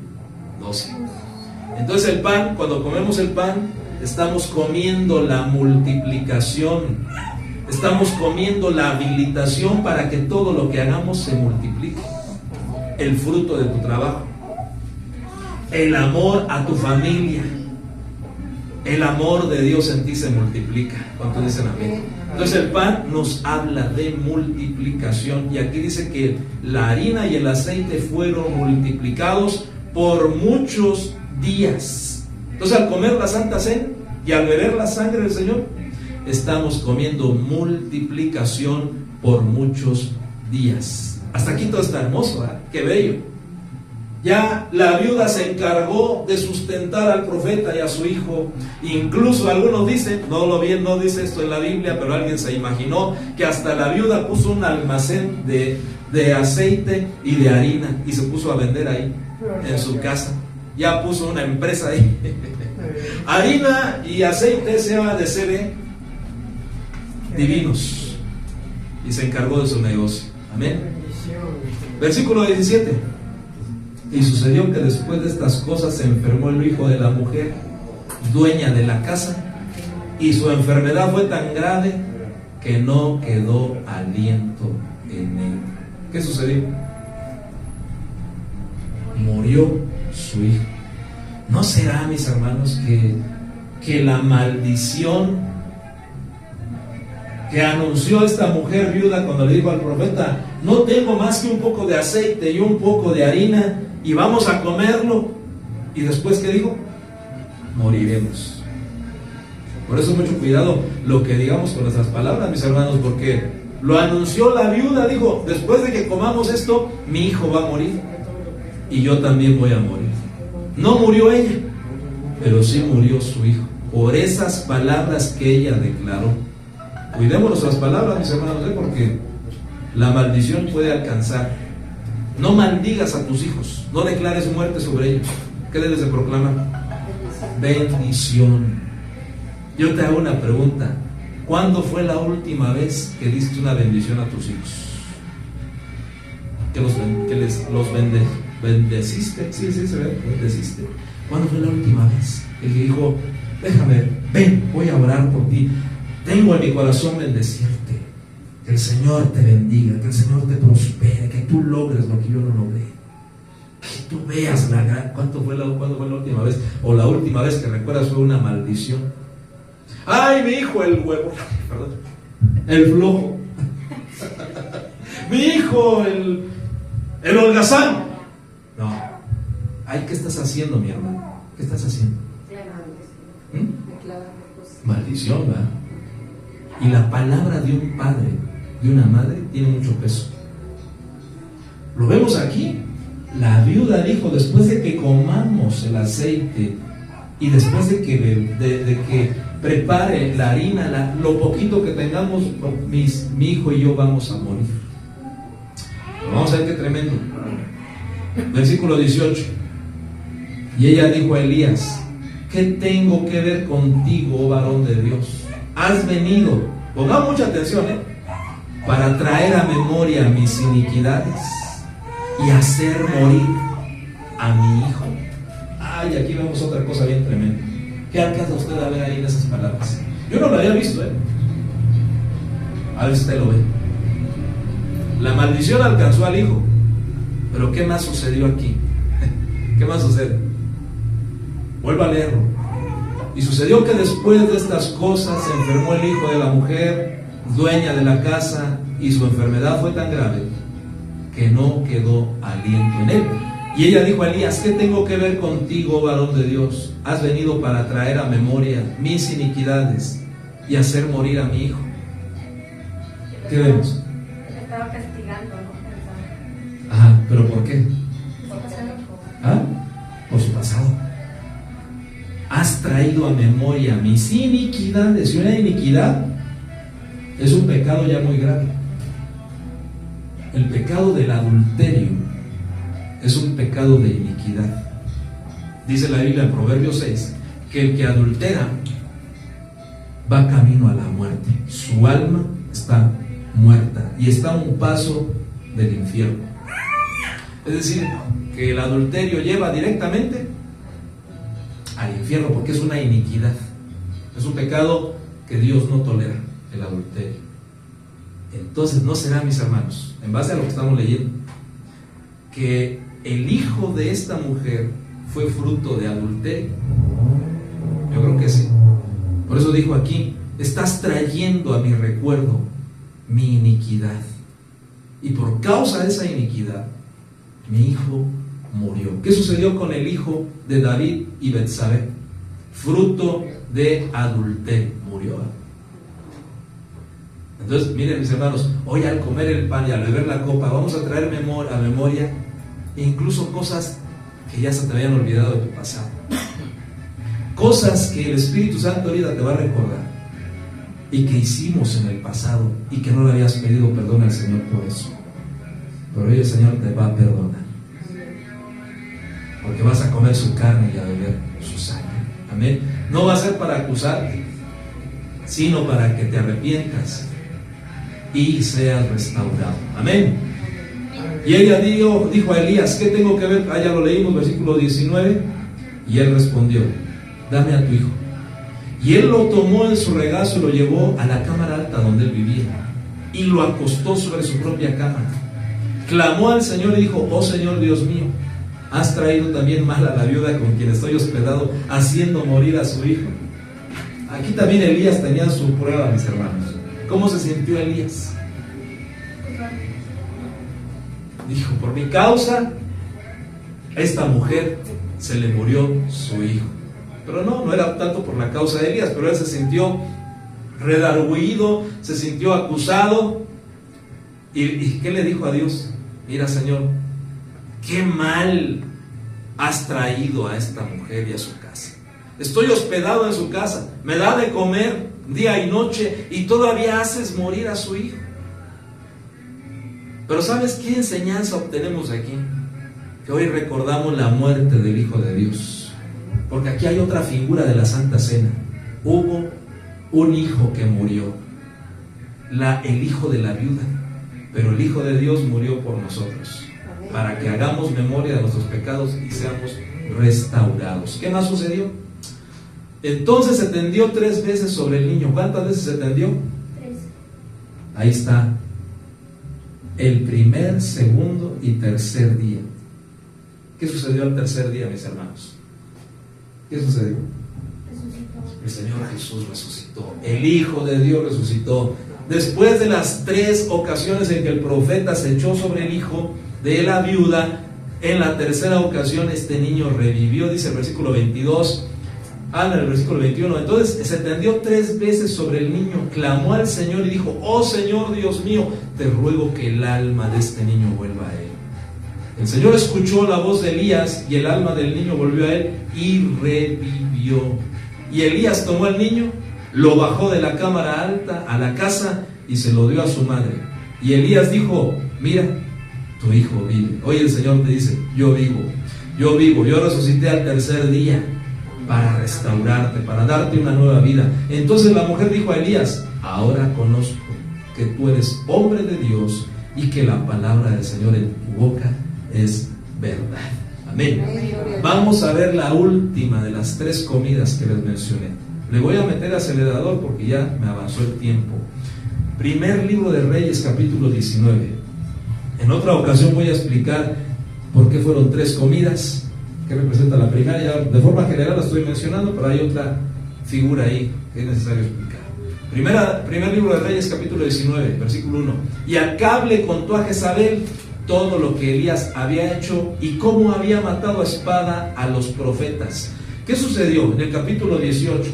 12. Entonces el pan, cuando comemos el pan, estamos comiendo la multiplicación. Estamos comiendo la habilitación para que todo lo que hagamos se multiplique. El fruto de tu trabajo, el amor a tu familia, el amor de Dios en ti se multiplica. ¿Cuántos dicen amén? Entonces el pan nos habla de multiplicación. Y aquí dice que la harina y el aceite fueron multiplicados por muchos días. Entonces al comer la Santa Cena y al beber la sangre del Señor, estamos comiendo multiplicación por muchos días. Hasta aquí todo está hermoso, ¿eh? Qué bello. Ya la viuda se encargó de sustentar al profeta y a su hijo. Incluso algunos dicen, no dice esto en la Biblia, pero alguien se imaginó que hasta la viuda puso un almacén de aceite y de harina y se puso a vender ahí en su casa. Ya puso una empresa ahí. Harina y aceite se llama de CB divinos, y se encargó de su negocio. Amén. Versículo 17. Y sucedió que después de estas cosas se enfermó el hijo de la mujer, dueña de la casa, y su enfermedad fue tan grave que no quedó aliento en él. ¿Qué sucedió? Murió su hijo. ¿No será, mis hermanos, que la maldición que anunció esta mujer viuda cuando le dijo al profeta: no tengo más que un poco de aceite y un poco de harina y vamos a comerlo? Y después, ¿qué dijo? Moriremos. Por eso mucho cuidado lo que digamos con nuestras palabras, mis hermanos, porque lo anunció la viuda. Dijo: después de que comamos esto, mi hijo va a morir y yo también voy a morir. No murió ella, pero sí murió su hijo, por esas palabras que ella declaró. Cuidemos nuestras palabras, mis hermanos, porque la maldición puede alcanzar. No maldigas a tus hijos, no declares muerte sobre ellos. ¿Qué debes de proclamar? Bendición. Yo te hago una pregunta: ¿cuándo fue la última vez que diste una bendición a tus hijos? ¿Bendeciste? Sí, se ve, bendeciste. ¿Cuándo fue la última vez el que dijo: déjame, ven, voy a orar por ti, tengo en mi corazón bendecirte, que el Señor te bendiga, que el Señor te prospere, que tú logres lo que yo no logré, que tú veas la gran... ¿Cuándo fue la última vez? O la última vez que recuerdas fue una maldición. Ay, mi hijo el huevo, perdón, el flojo, mi hijo el holgazán. No. Ay, ¿qué estás haciendo, mi hermano? ¿Qué estás haciendo? Maldición, ¿verdad? Y la palabra de un padre, de una madre, tiene mucho peso. Lo vemos aquí. La viuda dijo: después de que comamos el aceite y después de que prepare la harina, lo poquito que tengamos, mi hijo y yo vamos a morir. Vamos a ver qué tremendo. Versículo 18. Y ella dijo a Elías: ¿qué tengo que ver contigo, oh varón de Dios? Has venido, pongamos mucha atención, para traer a memoria mis iniquidades y hacer morir a mi hijo. Ay, aquí vemos otra cosa bien tremenda. ¿Qué alcanza usted a ver ahí en esas palabras? Yo no lo había visto, A ver si usted lo ve. La maldición alcanzó al hijo, pero ¿qué más sucedió aquí? ¿Qué más sucede? Vuelva a leerlo. Y sucedió que después de estas cosas se enfermó el hijo de la mujer, dueña de la casa, y su enfermedad fue tan grave que no quedó aliento en él. Y ella dijo a Elías: ¿qué tengo que ver contigo, varón de Dios? Has venido para traer a memoria mis iniquidades y hacer morir a mi hijo. ¿Qué vemos? Estaba castigando, ¿no? Ajá, ¿pero por qué? ¿Ah? Por su pasado. Has traído a memoria mis iniquidades. Y una iniquidad es un pecado ya muy grave. El pecado del adulterio es un pecado de iniquidad. Dice la Biblia en Proverbios 6 que el que adultera va camino a la muerte. Su alma está muerta y está a un paso del infierno. Es decir, que el adulterio lleva directamente al infierno porque es una iniquidad. Es un pecado que Dios no tolera, el adulterio. Entonces no será, mis hermanos, en base a lo que estamos leyendo, que el hijo de esta mujer fue fruto de adulterio. Yo creo que sí. Por eso dijo aquí: estás trayendo a mi recuerdo mi iniquidad, y por causa de esa iniquidad mi hijo murió. ¿Qué sucedió con el hijo de David y Betsabé? Fruto de adulterio, murió. Entonces, miren, mis hermanos, hoy al comer el pan y al beber la copa vamos a traer a memoria incluso cosas que ya se te habían olvidado de tu pasado, cosas que el Espíritu Santo ahorita te va a recordar y que hicimos en el pasado y que no le habías pedido perdón al Señor por eso. Pero hoy el Señor te va a perdonar, porque vas a comer su carne y a beber su sangre. Amén. No va a ser para acusarte, sino para que te arrepientas y seas restaurado. Amén. Y ella dijo a Elías: ¿qué tengo que ver? Ya lo leímos, versículo 19. Y él respondió: dame a tu hijo. Y él lo tomó en su regazo y lo llevó a la cámara alta donde él vivía, y lo acostó sobre su propia cama. Clamó al Señor y dijo: oh Señor Dios mío, has traído también mal a la viuda con quien estoy hospedado, haciendo morir a su hijo. Aquí también Elías tenía su prueba, mis hermanos. ¿Cómo se sintió Elías? Dijo: por mi causa a esta mujer se le murió su hijo. Pero no era tanto por la causa de Elías, pero él se sintió redargüido, se sintió acusado. ¿Y qué le dijo a Dios? Mira, Señor, qué mal has traído a esta mujer y a su casa. Estoy hospedado en su casa, me da de comer día y noche y todavía haces morir a su hijo. Pero ¿sabes qué enseñanza obtenemos aquí? Que hoy recordamos la muerte del Hijo de Dios. Porque aquí hay otra figura de la Santa Cena. Hubo un hijo que murió, el hijo de la viuda, pero el Hijo de Dios murió por nosotros, para que hagamos memoria de nuestros pecados y seamos restaurados. ¿Qué más sucedió? Entonces se tendió 3 veces sobre el niño. ¿Cuántas veces se tendió? 3. Ahí está. El primer, segundo y tercer día. ¿Qué sucedió al tercer día, mis hermanos? ¿Qué sucedió? Resucitó. El Señor Jesús resucitó. El Hijo de Dios resucitó. Después de las 3 ocasiones en que el profeta se echó sobre el hijo de la viuda, en la tercera ocasión este niño revivió, dice el versículo 22. En el versículo 21, entonces se tendió 3 veces sobre el niño, clamó al Señor y dijo: oh Señor Dios mío, te ruego que el alma de este niño vuelva a él. El Señor escuchó la voz de Elías y el alma del niño volvió a él y revivió. Y Elías tomó al niño, lo bajó de la cámara alta a la casa y se lo dio a su madre. Y Elías dijo: mira, tu hijo vive. Hoy el Señor te dice: yo vivo, yo resucité al tercer día para restaurarte, para darte una nueva vida. Entonces la mujer dijo a Elías: ahora conozco que tú eres hombre de Dios y que la palabra del Señor en tu boca es verdad. Amén. Vamos a ver la última de las 3 comidas que les mencioné. Le voy a meter acelerador porque ya me avanzó el tiempo. Primer libro de Reyes, capítulo 19. En otra ocasión voy a explicar por qué fueron 3 comidas, qué representa la primera. Ya de forma general la estoy mencionando, pero hay otra figura ahí que es necesario explicar. Primer libro de Reyes, capítulo 19, versículo 1. Y Acab le contó a Jezabel todo lo que Elías había hecho y cómo había matado a espada a los profetas. ¿Qué sucedió? En el capítulo 18,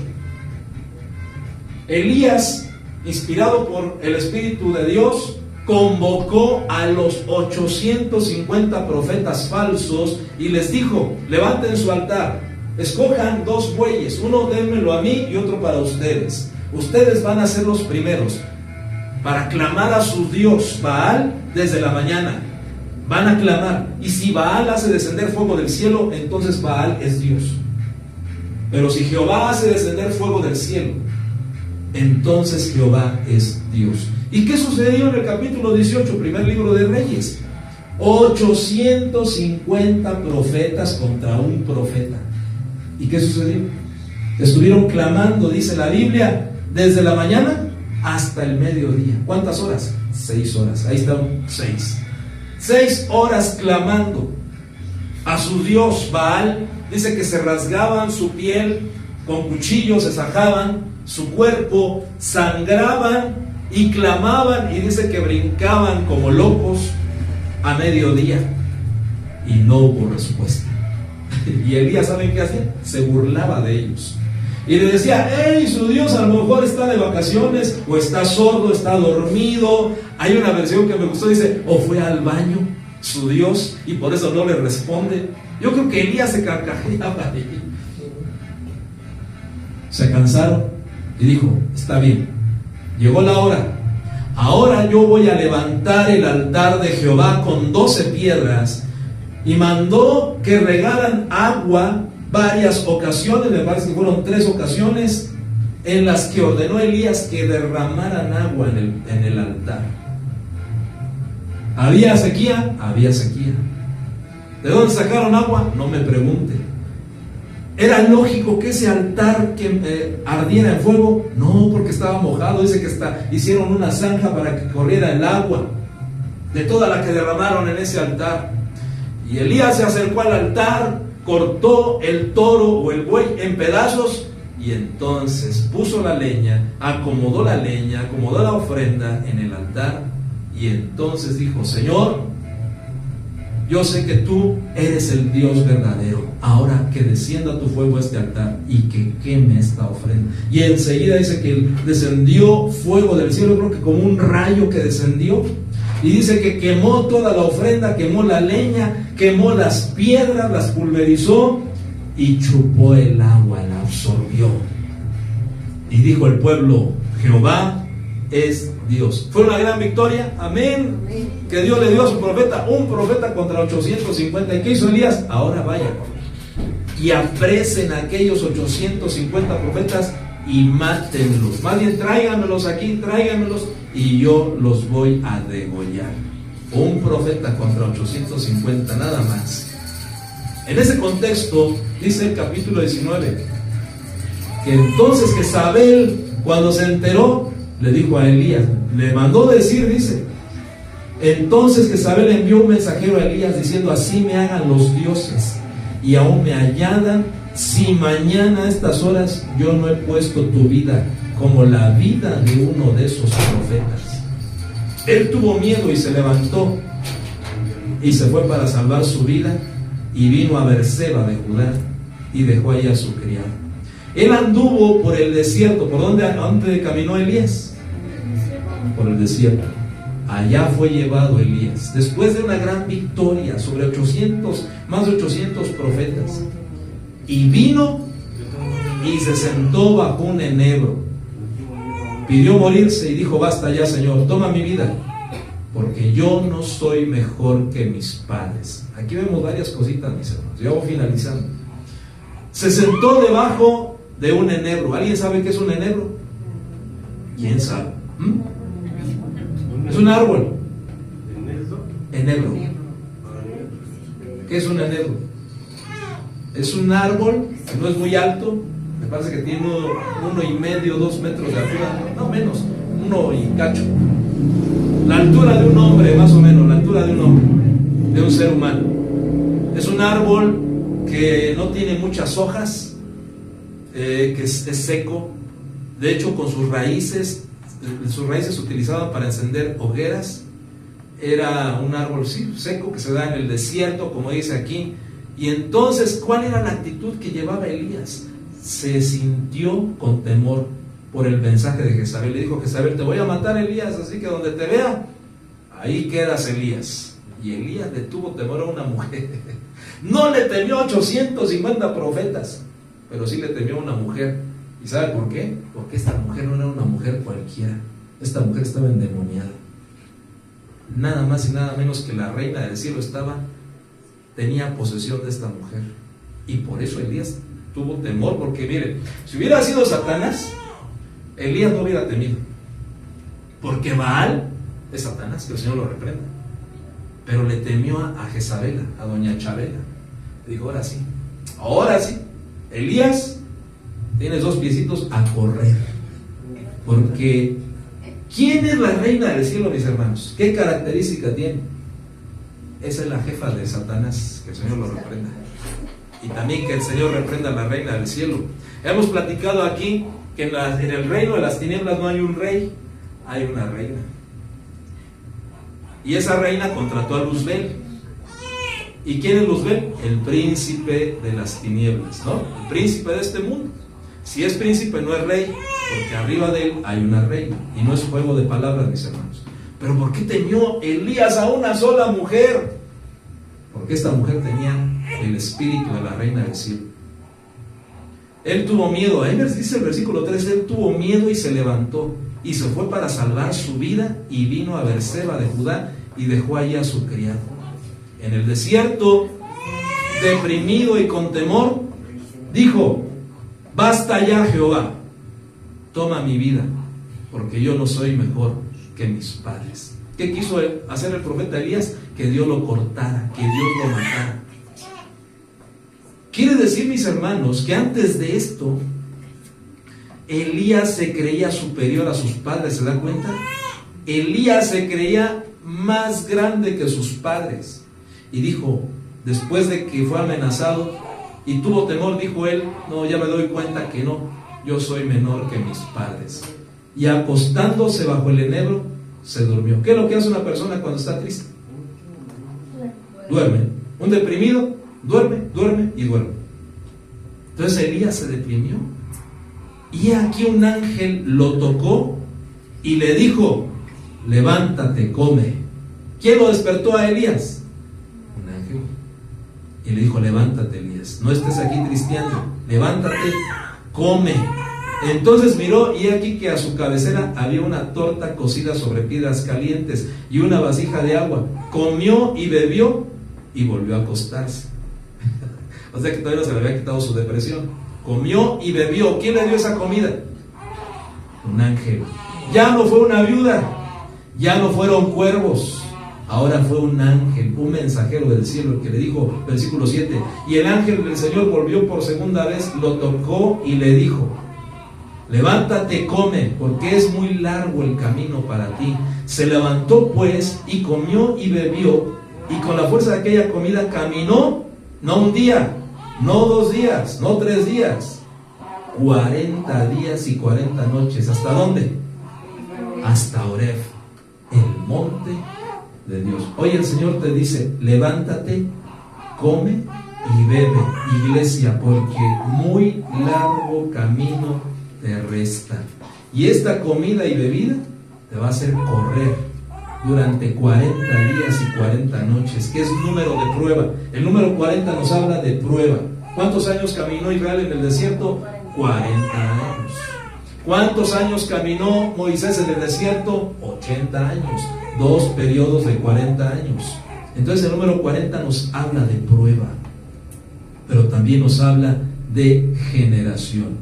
Elías, inspirado por el Espíritu de Dios, convocó a los 850 profetas falsos y les dijo: levanten su altar, escojan 2 bueyes, uno démelo a mí y otro para ustedes. Ustedes van a ser los primeros. para clamar a su Dios, Baal, desde la mañana. Van a clamar. Y si Baal hace descender fuego del cielo, entonces Baal es Dios. Pero si Jehová hace descender fuego del cielo, entonces Jehová es Dios. ¿Y qué sucedió en el capítulo 18, primer libro de Reyes? 850 profetas contra un profeta. ¿Y qué sucedió? Estuvieron clamando, dice la Biblia, desde la mañana hasta el mediodía. ¿Cuántas horas? 6 horas. Ahí están 6. 6 horas clamando a su Dios Baal. Dice que se rasgaban su piel con cuchillos, se sajaban su cuerpo, sangraban y clamaban, y dice que brincaban como locos a mediodía y no hubo respuesta. Y Elías, ¿saben qué hacía? Se burlaba de ellos y le decía: hey, su Dios a lo mejor está de vacaciones, o está sordo, está dormido. Hay una versión que me gustó, dice: o fue al baño su Dios y por eso no le responde. Yo creo que Elías se carcajeaba ahí. Se cansaron y dijo: está bien, llegó la hora. Ahora yo voy a levantar el altar de Jehová con 12 piedras. Y mandó que regaran agua varias ocasiones, me parece que fueron 3 ocasiones, en las que ordenó Elías que derramaran agua en el altar. ¿Había sequía? Había sequía. ¿De dónde sacaron agua? No me pregunte. ¿Era lógico que ese altar que ardiera en fuego? No, porque estaba mojado. Dice que hicieron una zanja para que corriera el agua de toda la que derramaron en ese altar. Y Elías se acercó al altar, cortó el toro o el buey en pedazos, y entonces puso la leña, acomodó la ofrenda en el altar, y entonces dijo: Señor, yo sé que tú eres el Dios verdadero. Ahora que descienda tu fuego a este altar y que queme esta ofrenda. Y enseguida dice que descendió fuego del cielo, creo que como un rayo que descendió. Y dice que quemó toda la ofrenda, quemó la leña, quemó las piedras, las pulverizó y chupó el agua, la absorbió. Y dijo el pueblo: Jehová es Dios. Fue una gran victoria, amén, que Dios le dio a su profeta, un profeta contra 850. ¿Y qué hizo Elías? Ahora vayan y apresen a aquellos 850 profetas y mátenlos. Más bien, tráiganmelos aquí, tráiganmelos, y yo los voy a degollar. Un profeta contra 850, nada más. En ese contexto, dice el capítulo 19, que entonces Jezabel, cuando se enteró, le dijo a Elías, le mandó decir, dice: entonces Jezabel envió un mensajero a Elías diciendo: así me hagan los dioses y aún me añadan, si mañana a estas horas yo no he puesto tu vida como la vida de uno de esos profetas. Él tuvo miedo y se levantó y se fue para salvar su vida, y vino a Berseba de Judá y dejó ahí a su criado. Él anduvo por el desierto. ¿Por dónde caminó Elías? Por el desierto. Allá fue llevado Elías, después de una gran victoria sobre más de 800 profetas. Y vino y se sentó bajo un enebro. Pidió morirse y dijo: basta ya, Señor, toma mi vida, porque yo no soy mejor que mis padres. Aquí vemos varias cositas, mis hermanos. Ya voy finalizando. Se sentó debajo de un enebro. ¿Alguien sabe qué es un enebro? ¿Quién sabe? Es un árbol. Enebro. ¿Qué es un enebro? Es un árbol que no es muy alto. Me parece que tiene 1,5, 2 metros de altura, no menos, 1 y cacho. La altura de un hombre, más o menos, la altura de un hombre, de un ser humano. Es un árbol que no tiene muchas hojas, que es seco. De hecho, con sus raíces se utilizaban para encender hogueras. Era un árbol seco que se da en el desierto, como dice aquí. Y entonces, ¿cuál era la actitud que llevaba Elías? Se sintió con temor por el mensaje de Jezabel. Le dijo: Jezabel, te voy a matar, Elías, así que donde te vea, ahí quedas, Elías. Y Elías le tuvo temor a una mujer. No le temió a 850 profetas, pero sí le temió a una mujer. ¿Y sabe por qué? Porque esta mujer no era una mujer cualquiera. Esta mujer estaba endemoniada. Nada más y nada menos que la reina del cielo tenía posesión de esta mujer. Y por eso Elías tuvo temor, porque mire, si hubiera sido Satanás, Elías no hubiera temido, porque Baal es Satanás, que el Señor lo reprenda. Pero le temió a Jezabela, a doña Chabela. Le dijo, ahora sí, Elías, tienes 2 piecitos a correr. Porque ¿quién es la reina del cielo, mis hermanos? ¿Qué característica tiene? Esa es la jefa de Satanás, que el Señor lo reprenda. Y también que el Señor reprenda a la reina del cielo. Hemos platicado aquí que en el reino de las tinieblas no hay un rey, hay una reina. Y esa reina contrató a Luzbel. ¿Y quién es Luzbel? El príncipe de las tinieblas, ¿no? El príncipe de este mundo. Si es príncipe no es rey, porque arriba de él hay una reina. Y no es juego de palabras, mis hermanos. Pero ¿por qué temió Elías a una sola mujer? Porque esta mujer tenía el espíritu de la reina del cielo. Él tuvo miedo. Ahí dice el versículo 3, él tuvo miedo y se levantó y se fue para salvar su vida y vino a Berseba de Judá y dejó allí a su criado. En el desierto, deprimido y con temor, dijo: basta ya, Jehová, toma mi vida, porque yo no soy mejor que mis padres. ¿Qué quiso hacer el profeta Elías? Que Dios lo cortara, que Dios lo matara. Quiere decir, mis hermanos, que antes de esto Elías se creía superior a sus padres. ¿Se dan cuenta? Elías se creía más grande que sus padres. Y dijo, después de que fue amenazado y tuvo temor, dijo él: no, ya me doy cuenta que no, yo soy menor que mis padres. Y acostándose bajo el enebro, se durmió. ¿Qué es lo que hace una persona cuando está triste? Duerme. Un deprimido duerme, duerme y duerme. Entonces Elías se deprimió. Y aquí un ángel lo tocó y le dijo: levántate, come. ¿Quién lo despertó a Elías? Un ángel. Y le dijo: levántate, Elías, no estés aquí tristeando, levántate, come. Entonces miró, y aquí que a su cabecera había una torta cocida sobre piedras calientes y una vasija de agua. Comió y bebió y volvió a acostarse. O sea que todavía no se le había quitado su depresión. Comió y bebió. ¿Quién le dio esa comida? Un ángel. Ya no fue una viuda, ya no fueron cuervos, ahora fue un ángel, un mensajero del cielo, el que le dijo, versículo 7, y el ángel del Señor volvió por segunda vez, lo tocó y le dijo: levántate, come, porque es muy largo el camino para ti. Se levantó pues y comió y bebió, y con la fuerza de aquella comida caminó, no un día, no 2 días, no 3 días, 40 días y 40 noches. ¿Hasta dónde? Hasta Horeb, el monte de Dios. Hoy el Señor te dice: levántate, come y bebe, iglesia, porque muy largo camino te resta. Y esta comida y bebida te va a hacer correr durante 40 días y 40 noches, que es número de prueba. El número 40 nos habla de prueba. ¿Cuántos años caminó Israel en el desierto? 40 años. ¿Cuántos años caminó Moisés en el desierto? 80 años. 2 periodos de 40 años. Entonces el número 40 nos habla de prueba, pero también nos habla de generación.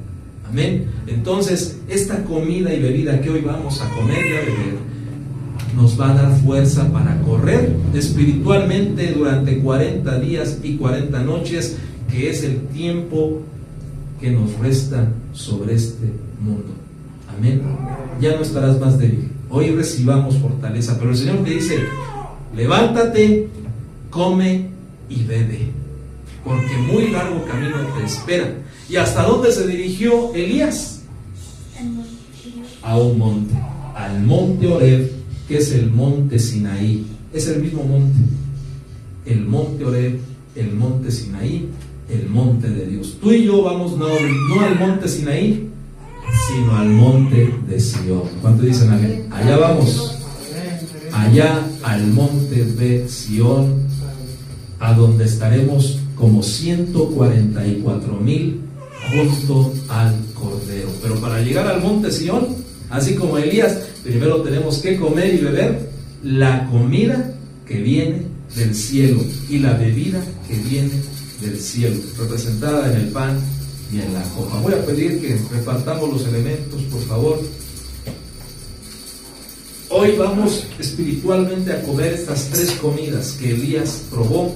Amén. Entonces esta comida y bebida que hoy vamos a comer y a beber nos va a dar fuerza para correr espiritualmente durante 40 días y 40 noches, que es el tiempo que nos resta sobre este mundo. Amén. Ya no estarás más débil. Hoy recibamos fortaleza, pero el Señor te dice: levántate, come y bebe, porque muy largo camino te espera. ¿Y hasta dónde se dirigió Elías? A un monte, al monte Horeb, que es el monte Sinaí. Es el mismo monte, el monte Horeb, el monte Sinaí, el monte de Dios. Tú y yo vamos no al monte Sinaí, sino al monte de Sión. ¿Cuánto dicen amén? Allá vamos, allá al monte de Sión, a donde estaremos como 144,000 junto al Cordero. Pero para llegar al monte Sión Así como Elías, primero tenemos que comer y beber la comida que viene del cielo y la bebida que viene del cielo, representada en el pan y en la copa. Voy a pedir que repartamos los elementos, por favor. Hoy vamos espiritualmente a comer estas tres comidas que Elías probó,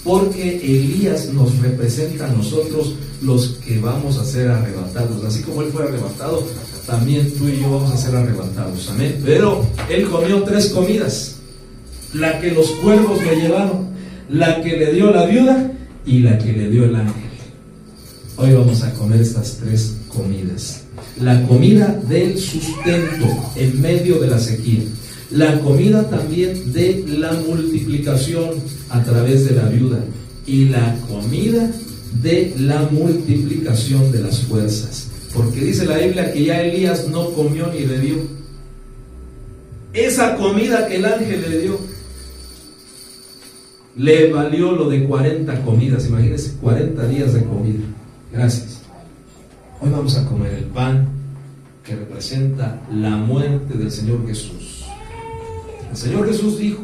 porque Elías nos representa a nosotros los que vamos a ser arrebatados. Así como él fue arrebatado, también tú y yo vamos a ser arrebatados. Amén. Pero él comió tres comidas: la que los cuervos le llevaron, la que le dio la viuda y la que le dio el ángel. Hoy vamos a comer estas tres comidas. La comida del sustento en medio de la sequía, la comida también de la multiplicación a través de la viuda, y la comida de la multiplicación de las fuerzas. Porque dice la Biblia que ya Elías no comió ni bebió. Esa comida que el ángel le dio le valió lo de 40 comidas. Imagínense, 40 días de comida. Gracias. Hoy vamos a comer el pan que representa la muerte del Señor Jesús. El Señor Jesús dijo,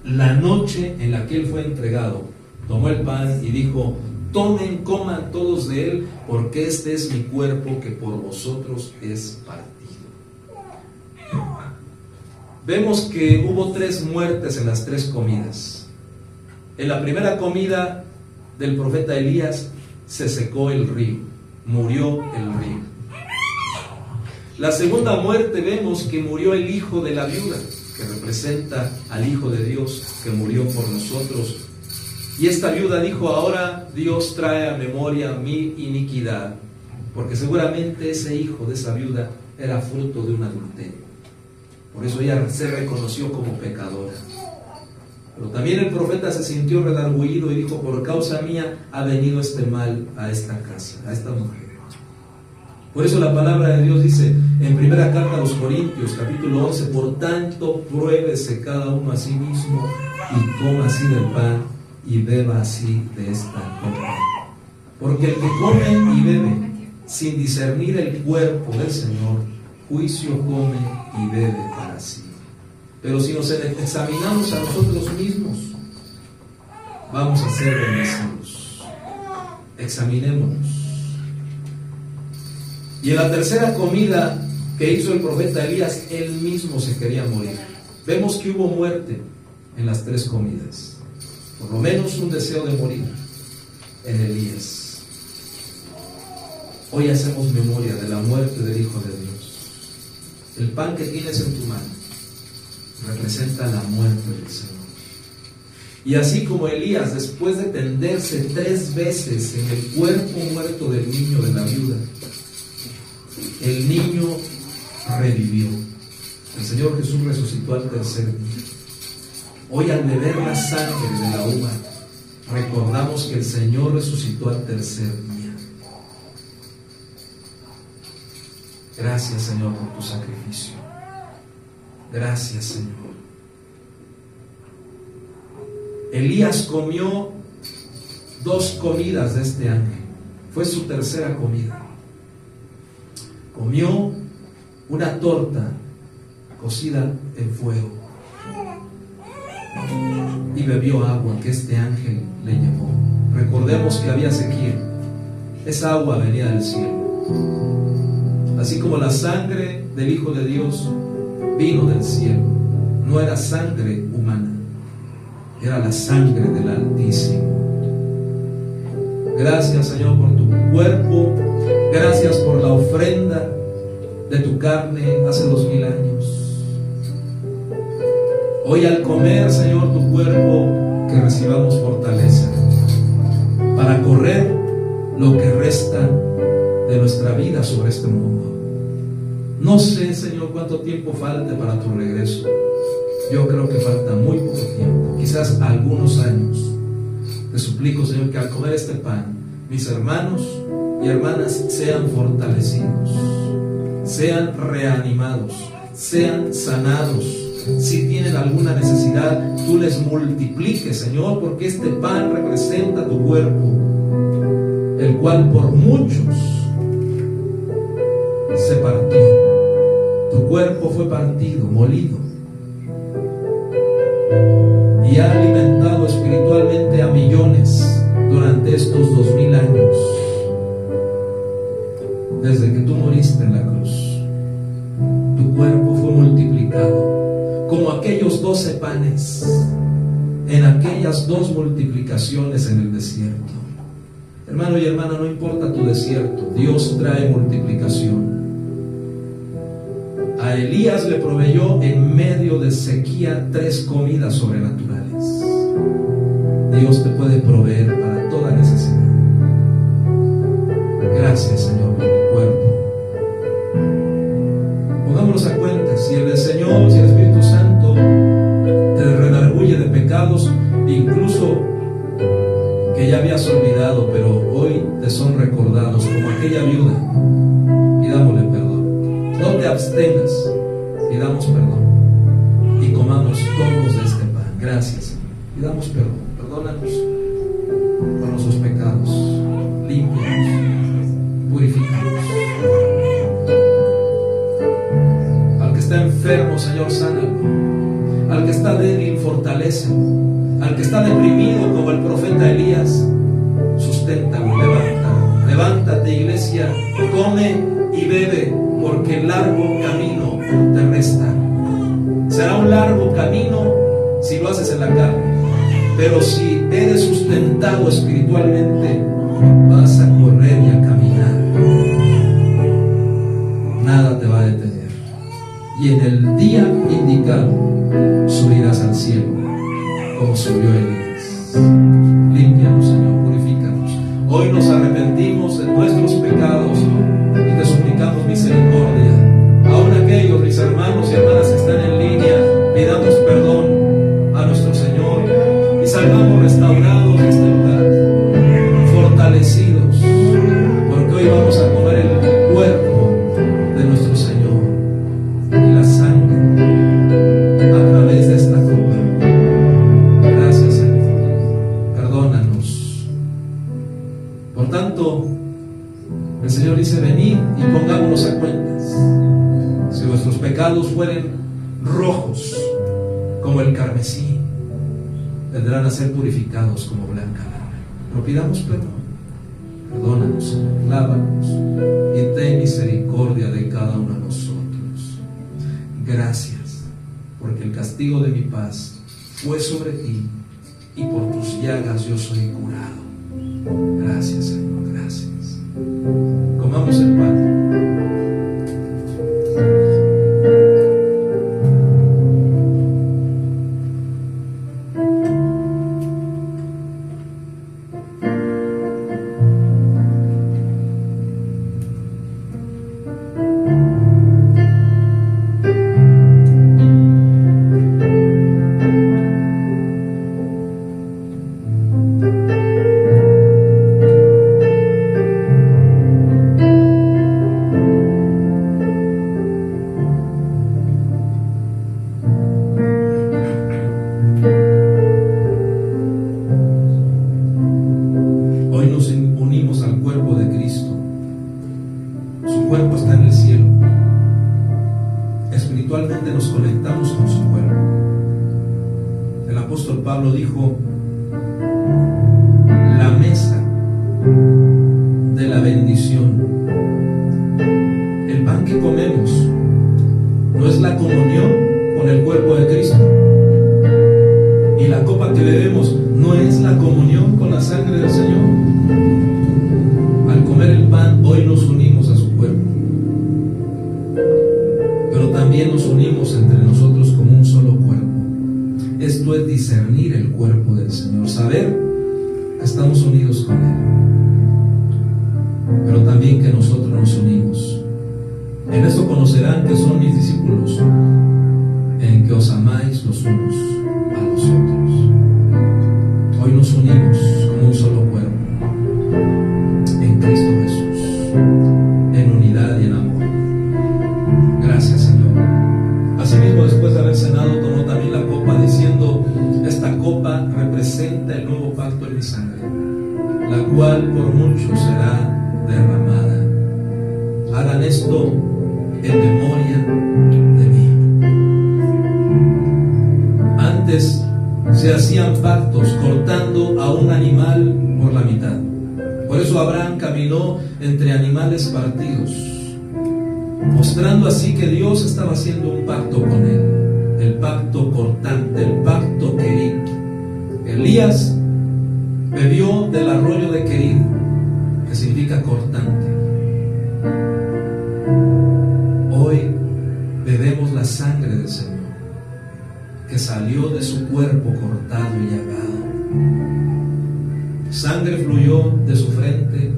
la noche en la que Él fue entregado, tomó el pan y dijo: tomen, coman todos de él, porque este es mi cuerpo que por vosotros es partido. Vemos que hubo tres muertes en las tres comidas. En la primera comida del profeta Elías se secó el río, murió el río. La segunda muerte vemos que murió el hijo de la viuda, que representa al Hijo de Dios que murió por nosotros. Y esta viuda dijo: ahora Dios trae a memoria mi iniquidad, porque seguramente ese hijo de esa viuda era fruto de un adulterio. Por eso ella se reconoció como pecadora. Pero también el profeta se sintió redargüido y dijo: por causa mía ha venido este mal a esta casa, a esta mujer. Por eso la palabra de Dios dice en primera carta a los Corintios, capítulo 11: por tanto, pruébese cada uno a sí mismo y coma así del pan y beba así de esta copa. Porque el que come y bebe sin discernir el cuerpo del Señor, juicio come y bebe para sí. Pero si nos examinamos a nosotros mismos, vamos a ser bendecidos. Examinémonos. Y en la tercera comida que hizo el profeta Elías, él mismo se quería morir. Vemos que hubo muerte en las tres comidas. Por lo menos un deseo de morir en Elías. Hoy hacemos memoria de la muerte del Hijo de Dios. El pan que tienes en tu mano representa la muerte del Señor. Y así como Elías, después de tenderse 3 veces en el cuerpo muerto del niño de la viuda, el niño revivió. El Señor Jesús resucitó al tercer día. Hoy, al beber la sangre de la uva, recordamos que el Señor resucitó al tercer día. Gracias, Señor, por tu sacrificio. Gracias, Señor. Elías comió 2 comidas de este ángel. Fue su tercera comida. Comió una torta cocida en fuego y bebió agua que este ángel le llevó. Recordemos que había sequía. Esa agua venía del cielo. Así como la sangre del Hijo de Dios vino del cielo. No era sangre humana, era la sangre del Altísimo. Gracias, Señor, por tu cuerpo. Gracias por la ofrenda de tu carne hace 2000 años. Hoy, al comer, Señor, tu cuerpo, que recibamos fortaleza para correr lo que resta de nuestra vida sobre este mundo. No sé, Señor, cuánto tiempo falte para tu regreso. Yo creo que falta muy poco tiempo, quizás algunos años. Te suplico, Señor, que al comer este pan, mis hermanos y hermanas sean fortalecidos, sean reanimados, sean sanados. Si tienen alguna necesidad, tú les multipliques, Señor, porque este pan representa tu cuerpo, el cual por muchos se partió Tu cuerpo fue partido, molido, y ha alimentado espiritualmente a millones durante estos 2000 años, desde que tú moriste en la cruz. Tu cuerpo fue multiplicado como aquellos 12 panes en aquellas 2 multiplicaciones en el desierto. Hermano y hermana, no importa tu desierto, Dios trae multiplicación. A Elías le proveyó en medio de sequía 3 comidas sobrenaturales. Dios te puede proveer para toda necesidad. Gracias, Señor, por tu cuerpo. Pongámonos a cuenta, si el Señor, si el Espíritu Santo te redarguye de pecados, incluso que ya habías olvidado, pero hoy te son recordados, como aquella viuda, pidámosle perdón. No te abstengas, pidamos perdón y comamos todos de este pan. Gracias, Señor. Pidamos perdón, perdónanos por nuestros pecados, límpianos, purifícanos. Al que está enfermo, Señor, sánalo. Al que está débil, fortalécelo. Al que está deprimido, como el profeta Elías, susténtalo, levántalo. Levántate, iglesia, come y bebe, porque el largo camino te resta. Será un largo camino si lo haces en la carne, pero si eres sustentado espiritualmente, vas a correr y a caminar. Nada te va a detener. Y en el día indicado subirás al cielo, como subió Elías. Límpianos, Señor, purifícanos. Hoy nos arrepentimos de nuestros pecados y te suplicamos misericordia. Aún aquellos, mis hermanos y hermanas que están en línea, pidamos perdón a nuestro Señor y salgamos restaurados de este lugar, fortalecidos, porque hoy vamos a comer el cuerpo de nuestro Señor y la sangre a través de esta copa. Gracias, Señor. Perdónanos. Por tanto, el Señor dice: venid y pongámonos a cuentas. Si vuestros pecados fueren rojos como el carmesí, vendrán a ser purificados como blanca lana. Pero pidamos perdón. Perdónanos, lávanos y ten misericordia de cada uno de nosotros. Gracias, porque el castigo de mi paz fue sobre ti y por tus llagas yo soy curado. Gracias, Señor, gracias. Comamos el pan. Pablo dijo: la mesa de la bendición, el pan que comemos, no es la comunión con el cuerpo de Cristo, y la copa que bebemos no es la comunión con la sangre del Señor. Al comer el pan, hoy nos unimos a su cuerpo, pero también nos unimos entre nosotros como un solo cuerpo. Esto es discernir el cuerpo del Señor, saber que estamos unidos con Él, pero también que nosotros nos unimos. En esto conocerán que son mis discípulos, en que os amáis los unos a los otros. Hoy nos unimos como un solo cuerpo, en Cristo Jesús, en unidad y en amor. Gracias, Señor. Asimismo, después de haber cenado, tomó también la copa, diciendo: esta copa representa el nuevo pacto en mi sangre, la cual por muchos será derramada. Hagan esto en memoria de mí. Antes se hacían pactos cortando a un animal por la mitad. Por eso Abraham caminó entre animales partidos, mostrando así que Dios estaba haciendo un pacto con él, el pacto cortante, el pacto Querid. Elías bebió del arroyo de Querid, que significa cortante. Hoy bebemos la sangre del Señor, que salió de su cuerpo cortado y llagado. Sangre fluyó de su frente,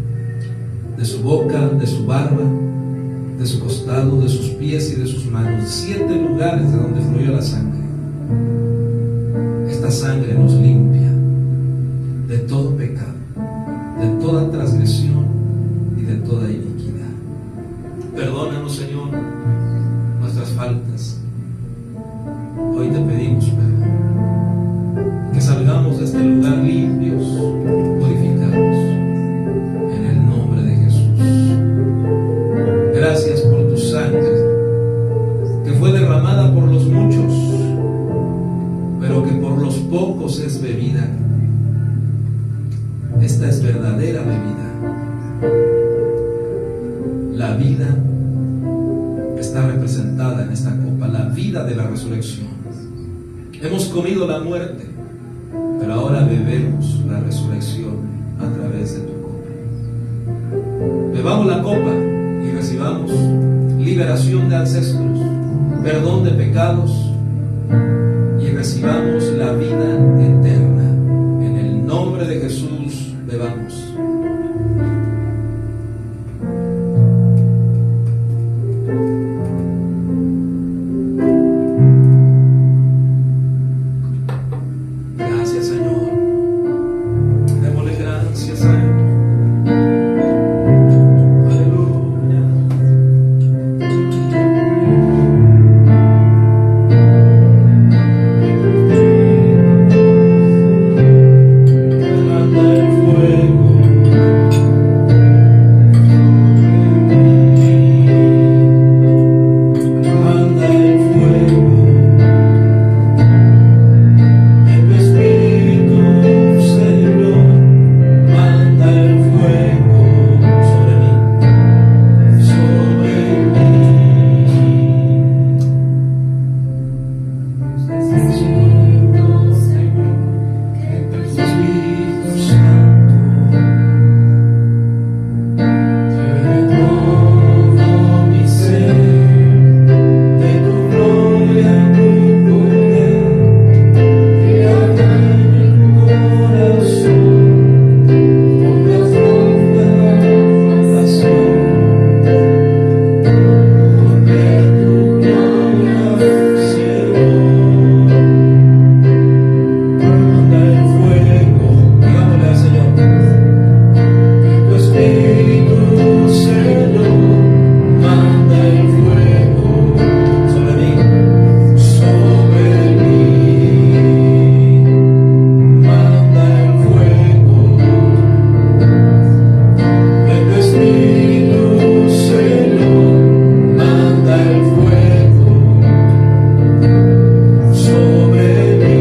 de su boca, de su barba, de su costado, de sus pies y de sus manos. 7 lugares de donde fluyó la sangre. Esta sangre nos limpia de todo pecado, de toda transgresión y de toda iniquidad. Perdónanos, Señor, nuestras faltas. Hoy te pedimos perdón, que salgamos de este lugar limpios, purificados, en el nombre de Jesús. Gracias por tu sangre, que fue derramada por los muchos, pero que por los pocos es bebida. Esta es verdadera bebida. La vida está representada en esta copa, la vida de la resurrección. Hemos comido la muerte, pero ahora bebemos la resurrección a través de tu copa. Bebamos la copa y recibamos liberación de ancestros, perdón de pecados y recibamos la vida eterna. En el nombre de Jesús bebamos. Gracias, Señor. Démosle gracias a Él. Aleluya. Manda el fuego. Manda el fuego. En tu espíritu, Señor, manda el fuego sobre mí, sobre mí. Necesito, Señor, que tu Espíritu Santo llene todo mi ser, de tu gloria, tu poder. Que arda en mi corazón, con profunda pasión, por ver tu gloria, Señor. Manda el fuego, digámosle al Señor. Tu Espíritu, Señor, manda el fuego sobre mí, sobre mí. Manda el fuego de tu Espíritu, Señor, manda el fuego sobre mí.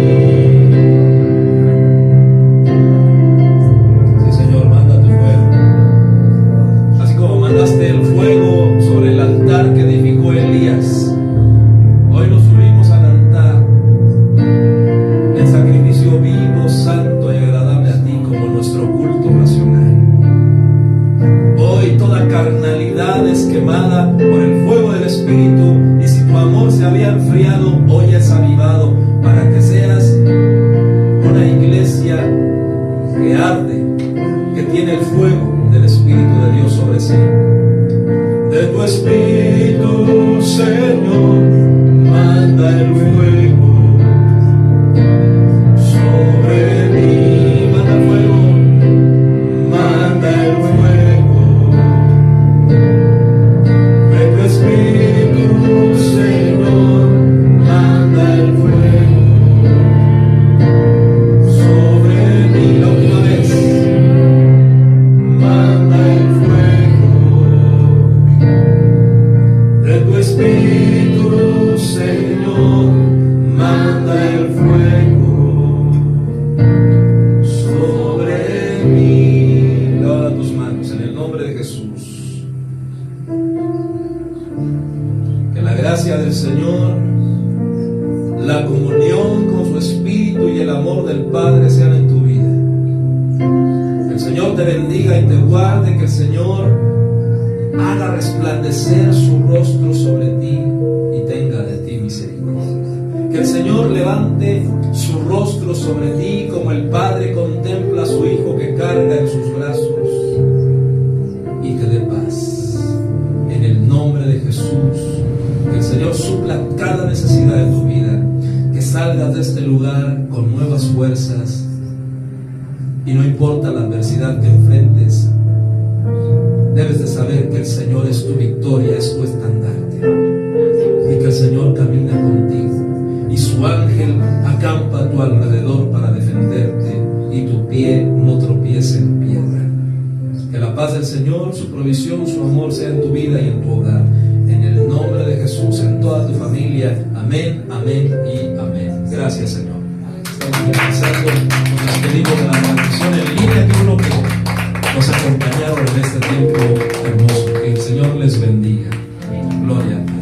Sí, Señor, manda tu fuego. Así como mandaste el fuego sobre el altar que edificó Elías, hoy nos subimos al altar en sacrificio vivo, santo y agradable a ti, como nuestro culto racional. Hoy toda carnalidad es quemada por el fuego del Espíritu, y si tu amor se había enfriado, hoy es avivado, para que seas una iglesia que arde, que tiene el fuego del Espíritu de Dios sobre sí. De tu Espíritu, Señor, manda el fuego sobre mí. Manda el fuego, manda el fuego. De tu Espíritu, Señor, manda el fuego sobre mí. La última vez, manda el fuego de tu Jesús. Que la gracia del Señor, la comunión con su Espíritu y el amor del Padre sean en tu vida. Que el Señor te bendiga y te guarde, que el Señor haga resplandecer su rostro sobre ti y tenga de ti misericordia. Que el Señor levante su rostro sobre ti como el Padre contempla a su Hijo que carga en sus brazos, y te dé paz. En el nombre de Jesús, que el Señor supla cada necesidad de tu vida, que salgas de este lugar con nuevas fuerzas, y no importa la adversidad que enfrentes, debes de saber que el Señor es tu victoria, es tu estandarte, y que el Señor camina contigo, y su ángel acampa a tu alrededor para defenderte, y tu pie no tropiece en piedra. Que la paz del Señor, su provisión, su amor sea en tu vida y en tu hogar. En el nombre de Jesús, en toda tu familia. Amén, amén y amén. Gracias, Señor. Estamos empezando, nos despedimos de la transmisión en línea. Qué bueno que nos acompañaron en este tiempo hermoso. Que el Señor les bendiga. Gloria a Dios.